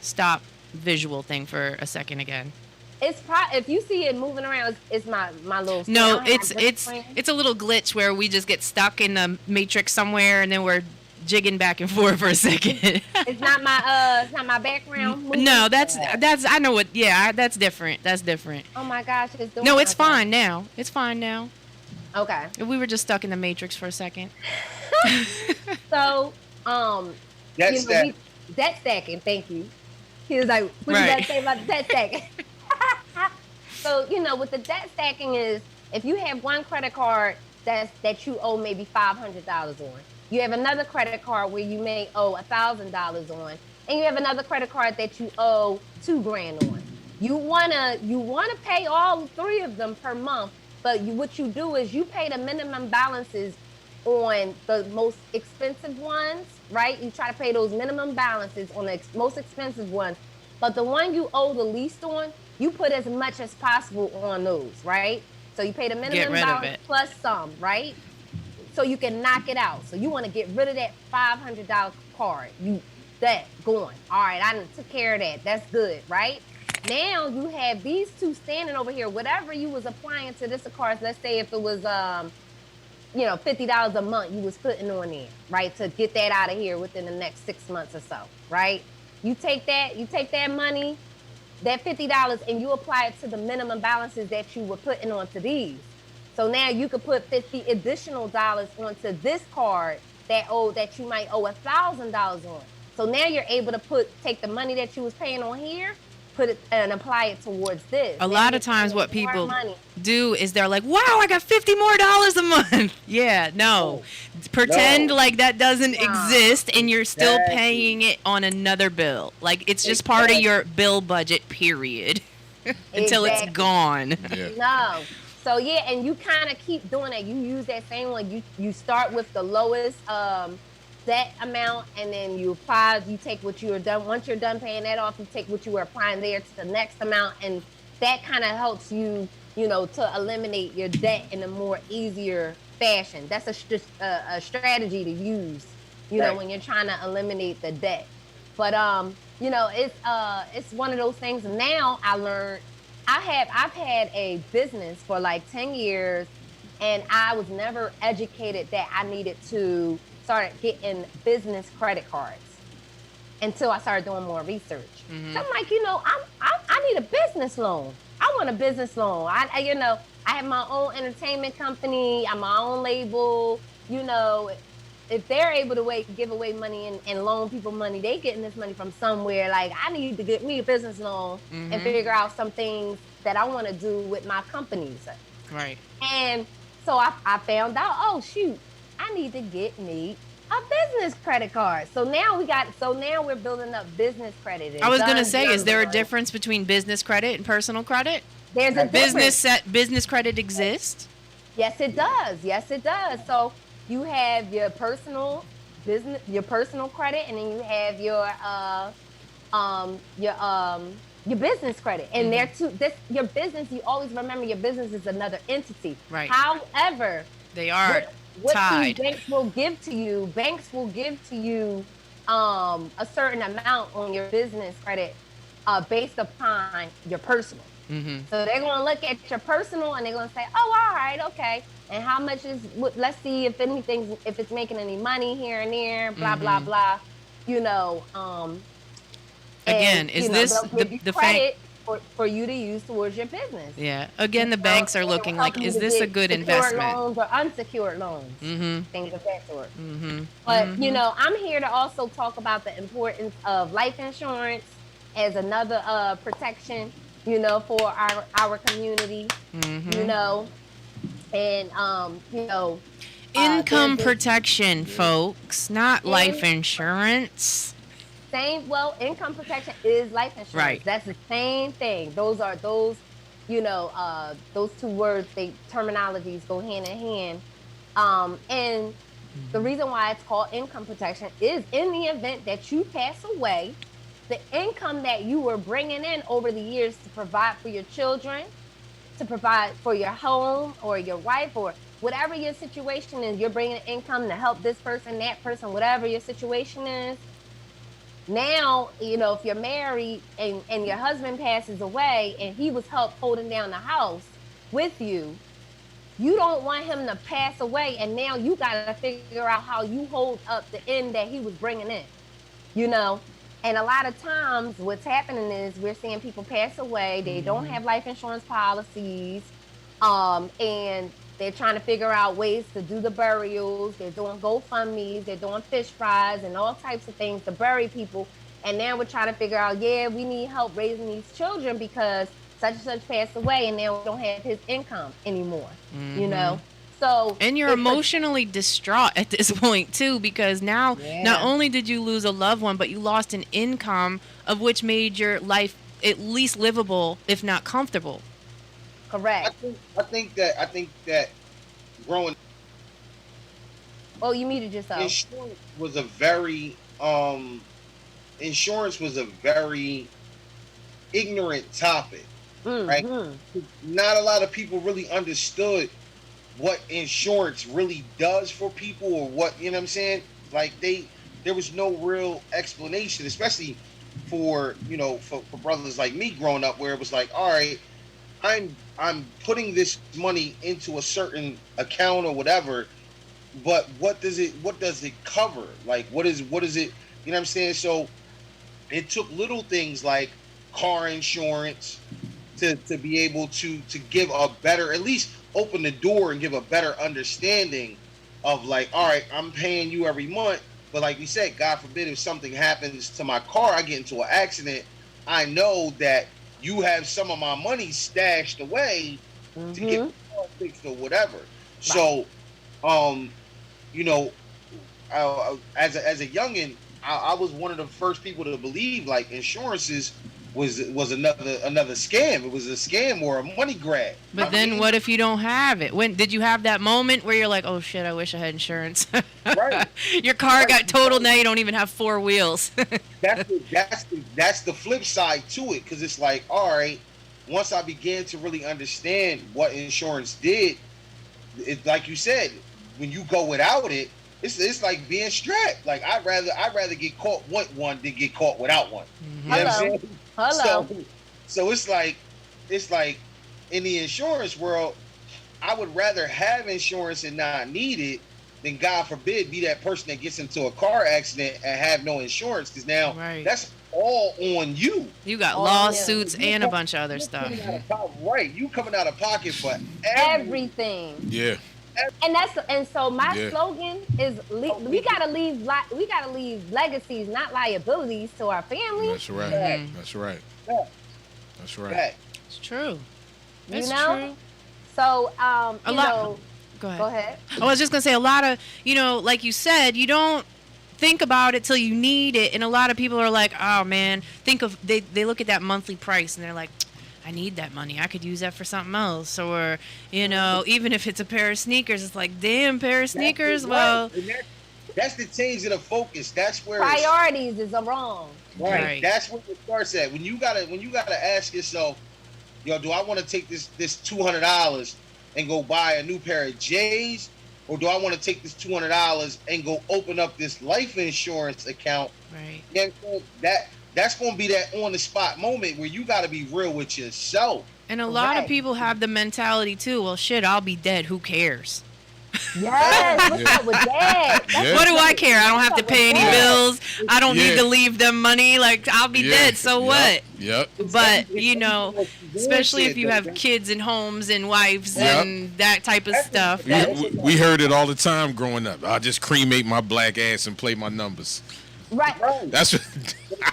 stop visual thing for a second again. It's if you see it moving around, it's my little. No, screen. I don't have this it's screen. it's a little glitch where we just get stuck in the matrix somewhere and then we're jigging back and forth for a second. It's not my background. moving. No, that's I know what. Yeah, that's different. That's different. Oh my gosh, it's doing. No, it's okay. fine now. It's fine now. Okay. We were just stuck in the matrix for a second. So, That's that. debt stacking. Thank you. He was like, "What you got to say about the debt stacking?" So, with the debt stacking is if you have one credit card that you owe maybe $500 on, you have another credit card where you may owe $1,000 on, and you have another credit card that you owe $2,000 on. You wanna pay all three of them per month, but what you do is you pay the minimum balances on the most expensive ones, right? You try to pay those minimum balances on the most expensive ones, but the one you owe the least on, you put as much as possible on those, right? So you pay the minimum balance plus some, right? So you can knock it out. So you want to get rid of that $500 card. That going. All right, I took care of that. That's good, right? Now you have these two standing over here. Whatever you was applying to this, of course, let's say if it was $50 a month you was putting on there, right? To get that out of here within the next 6 months or so, right? You take that money, that $50, and you apply it to the minimum balances that you were putting onto these. So now you could put $50 additional onto this card that you might owe $1,000 on. So now you're able to take the money that you was paying on here, put it and apply it towards this. A lot of times what people do is they're like, wow, I got $50 more a month. Yeah, no. Pretend like that doesn't exist and you're still paying it on another bill. Like it's just part of your bill budget, period. Until it's gone. Yeah. No. So yeah, and you kind of keep doing that. You use that same one. You start with the lowest debt amount, and then you take what you were done. Once you're done paying that off, you take what you were applying there to the next amount, and that kind of helps you, to eliminate your debt in a more easier fashion. That's a strategy to use, when you're trying to eliminate the debt. But it's one of those things. Now I learned I've had a business for like 10 years, and I was never educated that I needed to start getting business credit cards until I started doing more research. So I'm like, I need a business loan. I want a business loan. I have my own entertainment company. I'm my own label. If they're able to give away money and loan people money, they getting this money from somewhere. Like, I need to get me a business loan and figure out some things that I want to do with my companies. Right. And so I found out, oh shoot, I need to get me a business credit card. So now we're building up business credit. I was gonna say, is there a difference between business credit and personal credit? There's a Business credit exists. Yes, it does. Yes, it does. So you have your personal credit, and then you have your business credit. And there too, your business. You always remember your business is another entity. Right. However, They are what tied. banks will give to you a certain amount on your business credit based upon your personal. So they're going to look at your personal, and they're going to say, oh, all right, okay. And how much let's see if it's making any money here and there, blah, blah, blah. Again, is this the credit for you to use towards your business? Yeah. Again, the banks are looking like, is this a good investment? Secured loans or unsecured loans, things of that sort. But I'm here to also talk about the importance of life insurance as another protection, for our community. Income protection, folks, not life insurance. Income protection is life insurance. Right. That's the same thing. Those two words, terminologies go hand in hand. And the reason why it's called income protection is in the event that you pass away, the income that you were bringing in over the years to provide for your children, to provide for your home or your wife or whatever your situation is, you're bringing income to help this person, that person, whatever your situation is. Now, if you're married and your husband passes away and he was holding down the house with you, you don't want him to pass away, and now you got to figure out how you hold up the end that he was bringing in, And a lot of times what's happening is we're seeing people pass away. They don't have life insurance policies, and they're trying to figure out ways to do the burials. They're doing GoFundMes. They're doing fish fries and all types of things to bury people. And now we're trying to figure out, we need help raising these children because such and such passed away, and now we don't have his income anymore, So, and you're emotionally distraught at this point too, because now not only did you lose a loved one, but you lost an income of which made your life at least livable, if not comfortable. Correct. I think that growing. Oh, you muted yourself. Insurance was a very ignorant topic, right? Not a lot of people really understood what insurance really does for people, or what, what I'm saying? Like, there was no real explanation, especially for brothers like me growing up, where it was like, all right, I'm putting this money into a certain account or whatever, but what does it cover? Like, what is it? You know what I'm saying? So it took little things like car insurance to be able to give a better, at least open the door and give a better understanding of, like, all right, I'm paying you every month, but like we said, God forbid if something happens to my car, I get into an accident, I know that you have some of my money stashed away to get the car fixed or whatever. So, as a youngin', I was one of the first people to believe like insurances was another scam. It was a scam or a money grab. But then what if you don't have it? When did you have that moment where you're like, oh shit, I wish I had insurance? Right. Your car got totaled, now you don't even have four wheels. That's the flip side to it, because it's like, all right, once I began to really understand what insurance did, it's like you said, when you go without it, it's like being strapped. Like, I'd rather get caught with one than get caught without one. You know what I'm saying? Hello. So it's like, it's like in the insurance world, I would rather have insurance and not need it than, God forbid, be that person that gets into a car accident and have no insurance, because now Right. that's all on you. You got Oh, lawsuits You and a come- bunch of other you stuff. coming out of pocket, right? You coming out of pocket for everything. Yeah. And so my Yeah. slogan is we gotta leave legacies, not liabilities, to our family. That's right. Mhm. That's right. Yeah. That's right. Back. It's true. You It's know? true. So A you lot- know, Go ahead. go ahead. I was just gonna say a lot of, like you said, you don't think about it till you need it, and a lot of people are like, oh man, they look at that monthly price and they're like, I need that money. I could use that for something else, or even if it's a pair of sneakers, it's like, damn, pair of sneakers. Right. Well, And that's the change of the focus. That's where it's- Priorities is wrong. right. That's where it starts at. When you gotta ask yourself, yo, do I want to take this $200 and go buy a new pair of J's, or do I want to take this $200 and go open up this life insurance account? right. You know what I'm saying? That's gonna be that on the spot moment where you gotta be real with yourself. And a lot of Right. people have the mentality too. Well, shit, I'll be dead. Who cares? Yes, what's up with that? That's Yeah. What do I care? I don't have to pay any bills. I don't need Yeah. to leave them money. Like, I'll be Yeah. dead. So Yep. what? Yep. But especially if you have kids and homes and wives Yep. and that type of stuff. We heard it all the time growing up. I'll just cremate my black ass and play my numbers. right. That's what,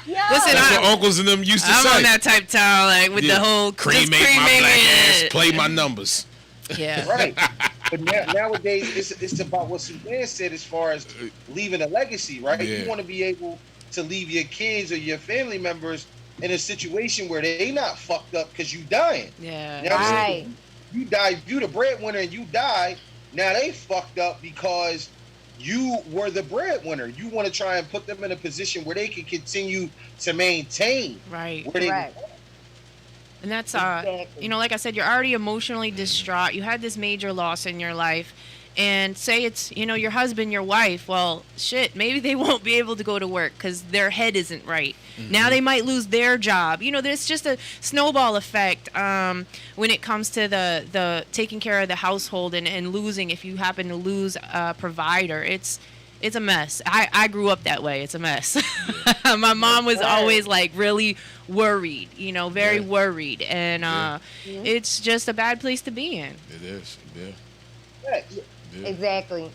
Yo, Listen, that's what uncles and them used to I'm say. on that type of time, like with Yeah. the whole cremate just my black ass, it. play my numbers. Yeah. Right. But nowadays, it's about what Suzanne said as far as leaving a legacy, right? Yeah. You want to be able to leave your kids or your family members in a situation where they not fucked up because you dying. Yeah. You know what I'm Right. saying? You die, you the breadwinner and you die, now they fucked up because you were the breadwinner. You want to try and put them in a position where they can continue to maintain Right. where they Right. And that's Exactly. like I said, you're already emotionally distraught. You had this major loss in your life, and say it's your husband, your wife. Well, shit, maybe they won't be able to go to work because their head isn't right. Now they might lose their job. There's just a snowball effect when it comes to the taking care of the household and losing. If you happen to lose a provider, it's a mess. I grew up that way. It's a mess. My mom was always like really worried, very Yeah. worried. And it's just a bad place to be in. It is. Yeah. Yeah. Exactly.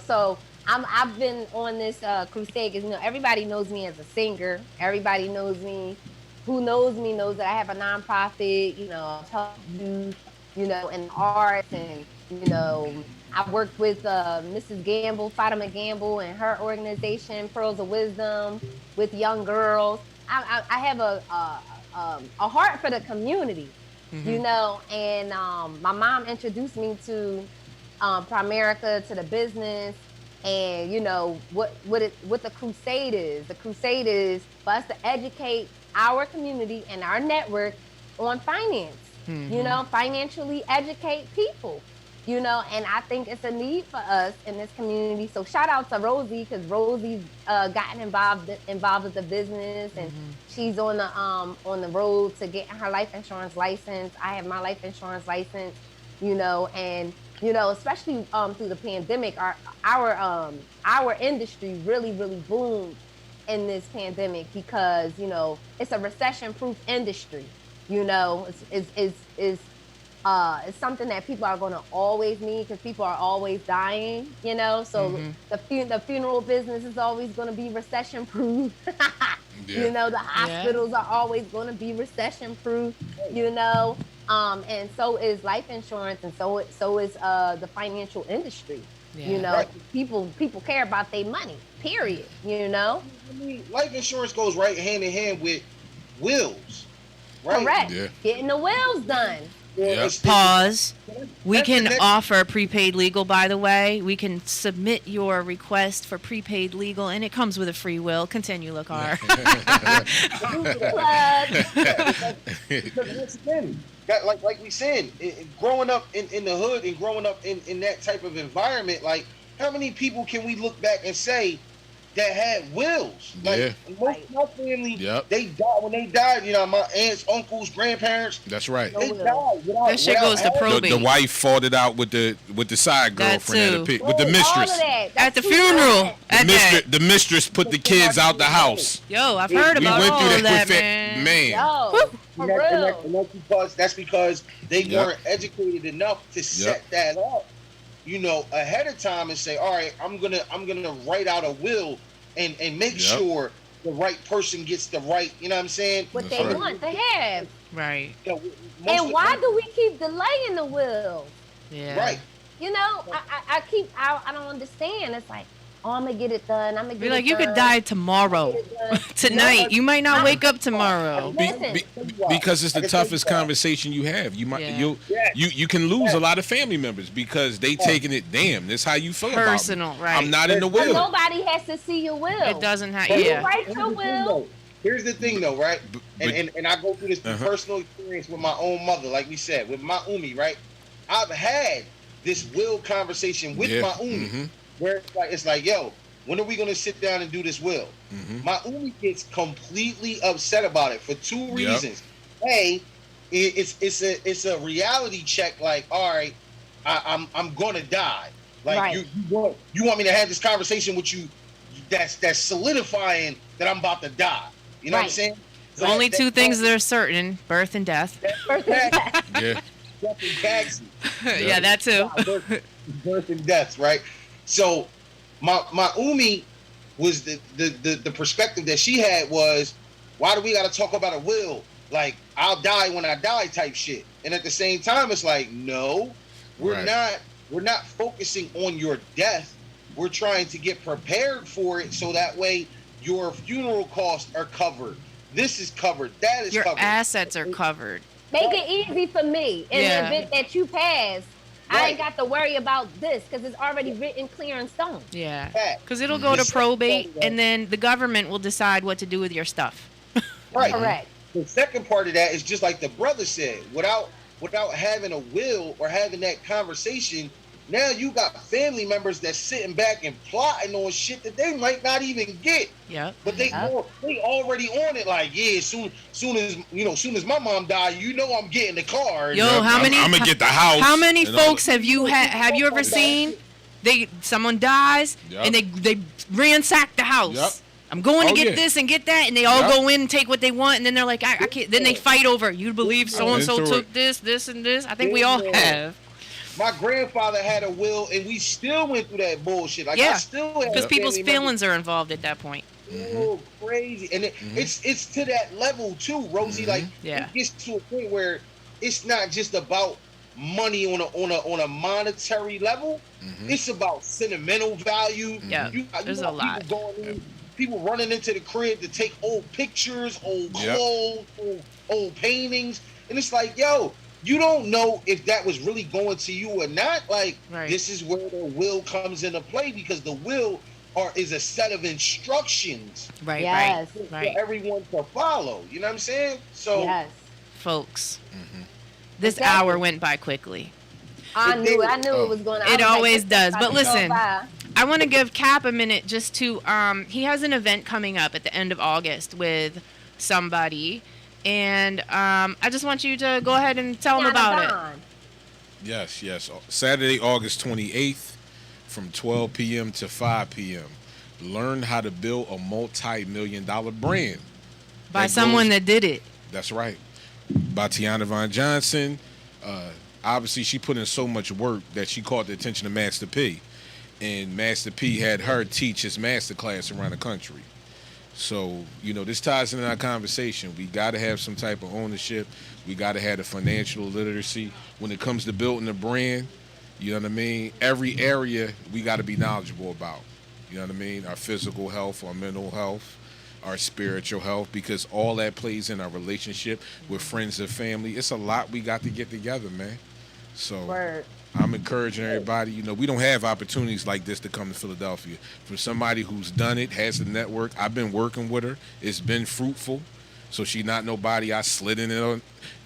So I've been on this crusade because everybody knows me as a singer. Everybody knows me. Who knows me knows that I have a nonprofit. Help youth, in arts, and I worked with Mrs. Gamble, Fatima Gamble, and her organization, Pearls of Wisdom, with young girls. I have a heart for the community, and my mom introduced me to Primerica, to the business, and what the crusade is. The crusade is for us to educate our community and our network on finance. Financially educate people. And I think it's a need for us in this community. So shout out to Rosie, because Rosie's gotten involved with the business, and she's on the road to getting her life insurance license. I have my life insurance license, and especially through the pandemic, our industry really boomed in this pandemic because it's a recession-proof industry. It's something that people are going to always need because people are always dying, so the funeral business is always going to be recession proof. Yeah. The hospitals are always going to be recession proof, and so is life insurance, and so is the financial industry. Yeah. People care about their money, period. I mean, life insurance goes right hand in hand with wills, right? Correct. Yeah. Getting the wills done. Yeah. Pause. We That's can the next- offer prepaid legal, by the way. We can submit your request for prepaid legal, and it comes with a free will. Continue, Lakar. Because once again, like we said, growing up in the hood and growing up in that type of environment, like how many people can we look back and say that had wills. Like Yeah. most of my family, Yep. they died when they died. You know, my aunts, uncles, grandparents, That's right. No they will. died without. That shit without goes to having- probate. The wife fought it out with the side That girlfriend at too. the with the All mistress. of that. At the That's funeral. too At that. The mistress put the kids out the house. Yo, I've heard We about went all through of that that, with man. man. Yo, for And real. that's because they Yep. weren't educated enough to set that up, ahead of time and say, all right, I'm gonna write out a will and make Yep. sure the right person gets the right, you know what I'm saying? What That's they right. want to have. Right. You know, most of And the why time- do we keep delaying the will? Yeah. Right. You know, I don't understand. It's like, oh, I'm gonna get it done. I'm gonna get Be like, it you done. could die tomorrow. Get it done. Tonight. You might not wake up tomorrow. Listen. Because it's the I can tell you toughest why. conversation you have. You might Yeah. you can lose a lot of family members because they taking it. Damn, this how you feel Personal, about me. right. I'm not in the But will. nobody has to see your will. It doesn't have. You Yeah. write your will. Here's the thing, though, right? But- And I go through this through Uh-huh. personal experience with my own mother, like we said, with my umi, right? I've had this will conversation with Yeah. my umi, Mhm. where it's like, yo, when are we gonna sit down and do this will? Mhm. My umi gets completely upset about it for two Yep. reasons. A, it's a reality check. Like, all right, I'm gonna die. Like Right. you want me to have this conversation with you? That's solidifying that I'm about to die. You know what I'm Right. saying? So Only that- two that- things that are certain: birth and death. that- Yeah. death and taxes. Yeah, that too. Birth and deaths, right? So my umi was the perspective that she had was, why do we got to talk about a will? Like, I'll die when I die type shit. And at the same time, it's like, no, we're not focusing on your death. We're trying to get prepared for it so that way your funeral costs are covered. This is covered. That is Your covered. assets are covered. Make it easy for me. In Yeah. the event that you pass, I Right. ain't got to worry about this because it's already written clear in stone. Yeah. Fact. Because it'll go to It's- probate, and then the government will decide what to do with your stuff. Right. Correct. The second part of that is just like the brother said, without having a will or having that conversation, now you got family members that's sitting back and plotting on shit that they might not even get, Yep. but they already on it. Like, yeah, soon as my mom die, I'm getting the car. Yo, how many? I'm gonna get the house. How many and all folks have you had? Have you ever seen? Someone dies Yep. and they ransack the house. Yep. I'm going to Oh, get yeah. this and get that, and they all Yep. go in and take what they want, and then they're like, I can't. Then they fight over. You believe so and so Into took it. this, and this. I think we all Yeah. have, My grandfather had a will, and we still went through that bullshit. Like, Yeah. I still have because people's family members feelings are involved at that point. so crazy, and it's to that level too, Rosie. Like, Yeah. it gets to a point where it's not just about money on a monetary level. It's about sentimental value. Yeah, there's a lot. People running into the crib to take old pictures, old Yep. clothes, old paintings, and it's like, yo, you don't know if that was really going to you or not. Like, Right. this is where the will comes into play, because the will is a set of instructions Right, Yes. right. for everyone to follow. You know what I'm saying? So Yes. Folks. This Exactly. hour went by quickly. I It knew did. it was going to. It always does, but listen. I want to give Cap a minute just to he has an event coming up at the end of August with somebody, and I just want you to go ahead and tell them about it. Yes. Saturday, August 28th, from 12 p.m. to 5 p.m. Learn how to build a multi-million-dollar brand. By That someone goes- that did it. That's right. By Tiana Von Johnson. Obviously, she put in so much work that she caught the attention of Master P. And Master P had her teach his master class around the country. So, this ties into our conversation. We got to have some type of ownership. We got to have the financial literacy. When it comes to building a brand, you know what I mean? Every area we got to be knowledgeable about. You know what I mean? Our physical health, our mental health, our spiritual health, because all that plays in our relationship with friends and family. It's a lot we got to get together, man. So Word. I'm encouraging everybody. We don't have opportunities like this to come to Philadelphia. From somebody who's done it, has the network. I've been working with her. It's been fruitful. So she not nobody I slid in it on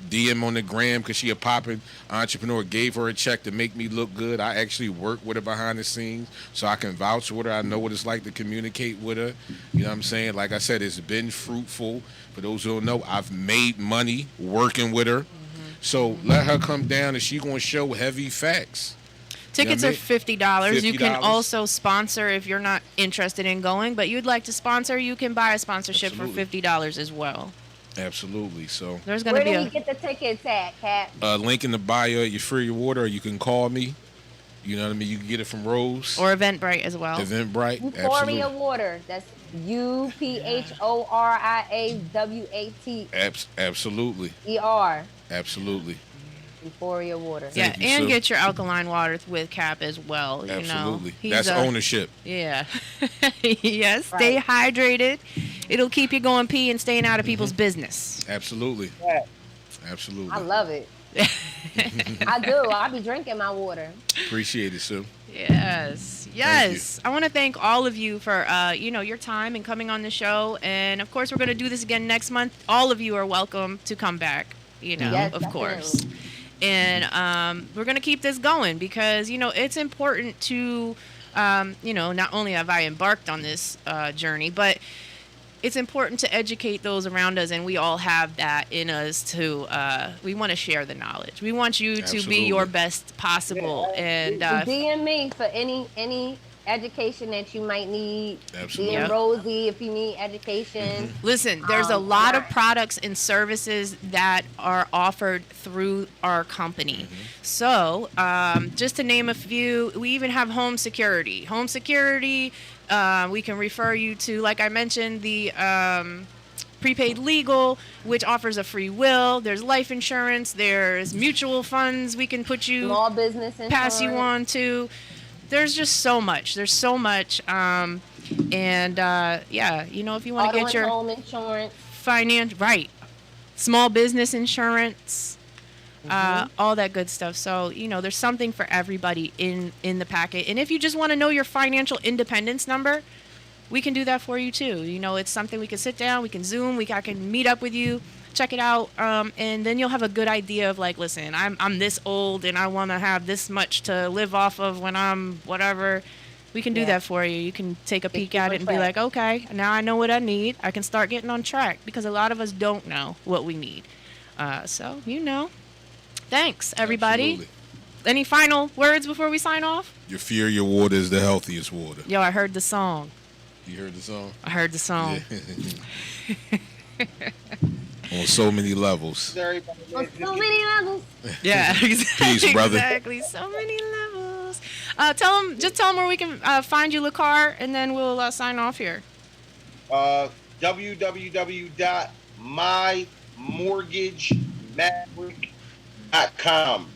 DM on the gram because she a popping entrepreneur. Gave her a check to make me look good. I actually work with her behind the scenes, so I can vouch with her. I know what it's like to communicate with her. You know what I'm saying? Like I said, it's been fruitful. For those who don't know, I've made money working with her. So let her come down and she gonna show heavy facts. Tickets You know are $50. You can $50. also sponsor if you're not interested in going, but you'd like to sponsor, you can buy a sponsorship Absolutely. for $50 as well. Absolutely. So There's going Where to be do we get the tickets at, Cat? link in the bio at your free water, or you can call me. You know what I mean? You can get it from Rose. or Eventbrite as well. Eventbrite. Euphoria Absolutely. Water. That's UPHORIAWATER. Absolutely. Absolutely. Euphoria Water. Yeah, Thank you, and Sue. get your alkaline water with Cap as well. You Absolutely. know, He's That's a- ownership. Yeah. Yes, stay hydrated. It'll keep you going pee and staying out of people's business. Absolutely. Yeah. Absolutely. I love it. I do. I'll be drinking my water. Appreciate it, Sue. Yes, yes. I want to thank all of you for your time and coming on the show. And of course, we're going to do this again next month. All of you are welcome to come back. Yes, of course. And we're going to keep this going because it's important to not only have I embarked on this journey, but it's important to educate those around us, and we all have that in us to we want to share the knowledge. We want you to be Absolutely. your best possible. And DM me for any education that you might need. Absolutely. DM Rosie if you need education. listen, there's a lot of products and services that are offered through our company. So just to name a few, we even have home security. Home security, we can refer you to, like I mentioned, the prepaid legal, which offers a free will. There's life insurance. There's mutual funds we can put you, Small business insurance. pass you on to. There's just so much. There's so much. And if you want to Auto get and your home insurance. right, small business insurance, all that good stuff. So there's something for everybody in the packet. And if you just want to know your financial independence number, we can do that for you too. It's something we can sit down, we can Zoom, I can meet up with you, check it out, and then you'll have a good idea of like, listen, I'm this old and I want to have this much to live off of when I'm whatever. We can do that for you. You can take a peek at it and be like, okay, now I know what I need. I can start getting on track because a lot of us don't know what we need. Thanks, everybody. Absolutely. Any final words before we sign off? Your fear, your water is the healthiest water. Yo, I heard the song. You heard the song? I heard the song. On so many levels. On so many levels. Yeah, exactly. Peace, brother. Exactly. So many levels. Tell them where we can find you, Lacar, and then we'll sign off here. www.mymortgagemaverick.com.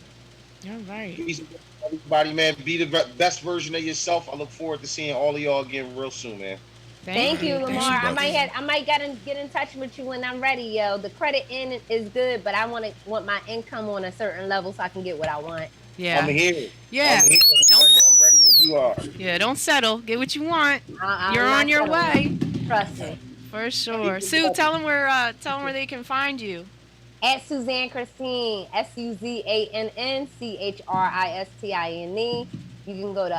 All right. Peace, everybody, man. Be the best version of yourself. I look forward to seeing all of y'all again real soon, man. Thank you, Lamar. Thanks, I brother. might get in touch with you when I'm ready, yo. The credit in is good, but I want my income on a certain level so I can get what I want. Yeah. I'm here. Yeah. I'm here. I'm ready when you are. Yeah, don't settle. Get what you want. I'm You're not on your settling. way. Trust me. For sure. Sue, tell them where they can find you. At Suzanne Christine, SuzannChristine. You can go to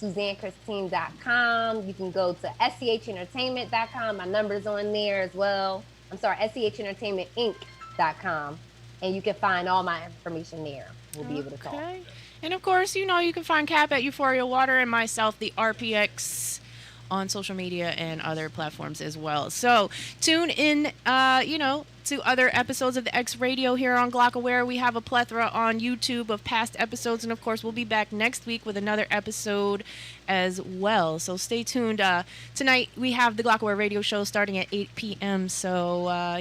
SuzanneChristine.com. You can go to SCHentertainment.com. My number's on there as well. I'm sorry, SCHentertainmentinc.com. And you can find all my information there. We'll be able to talk. Okay. And of course, you can find Cap at Euphoria Water and myself, the RPX, on social media and other platforms as well. So tune in, to other episodes of the X Radio here on Glockaware. We have a plethora on YouTube of past episodes, and of course, we'll be back next week with another episode as well. So stay tuned. Tonight we have the Glockaware Radio Show starting at 8 p.m. So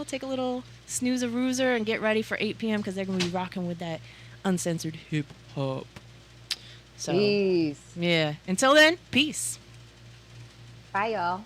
take a little snoozer-roozer and get ready for 8 p.m. because they're gonna be rocking with that uncensored hip hop. So Peace. yeah. Until then, peace. Bye, y'all.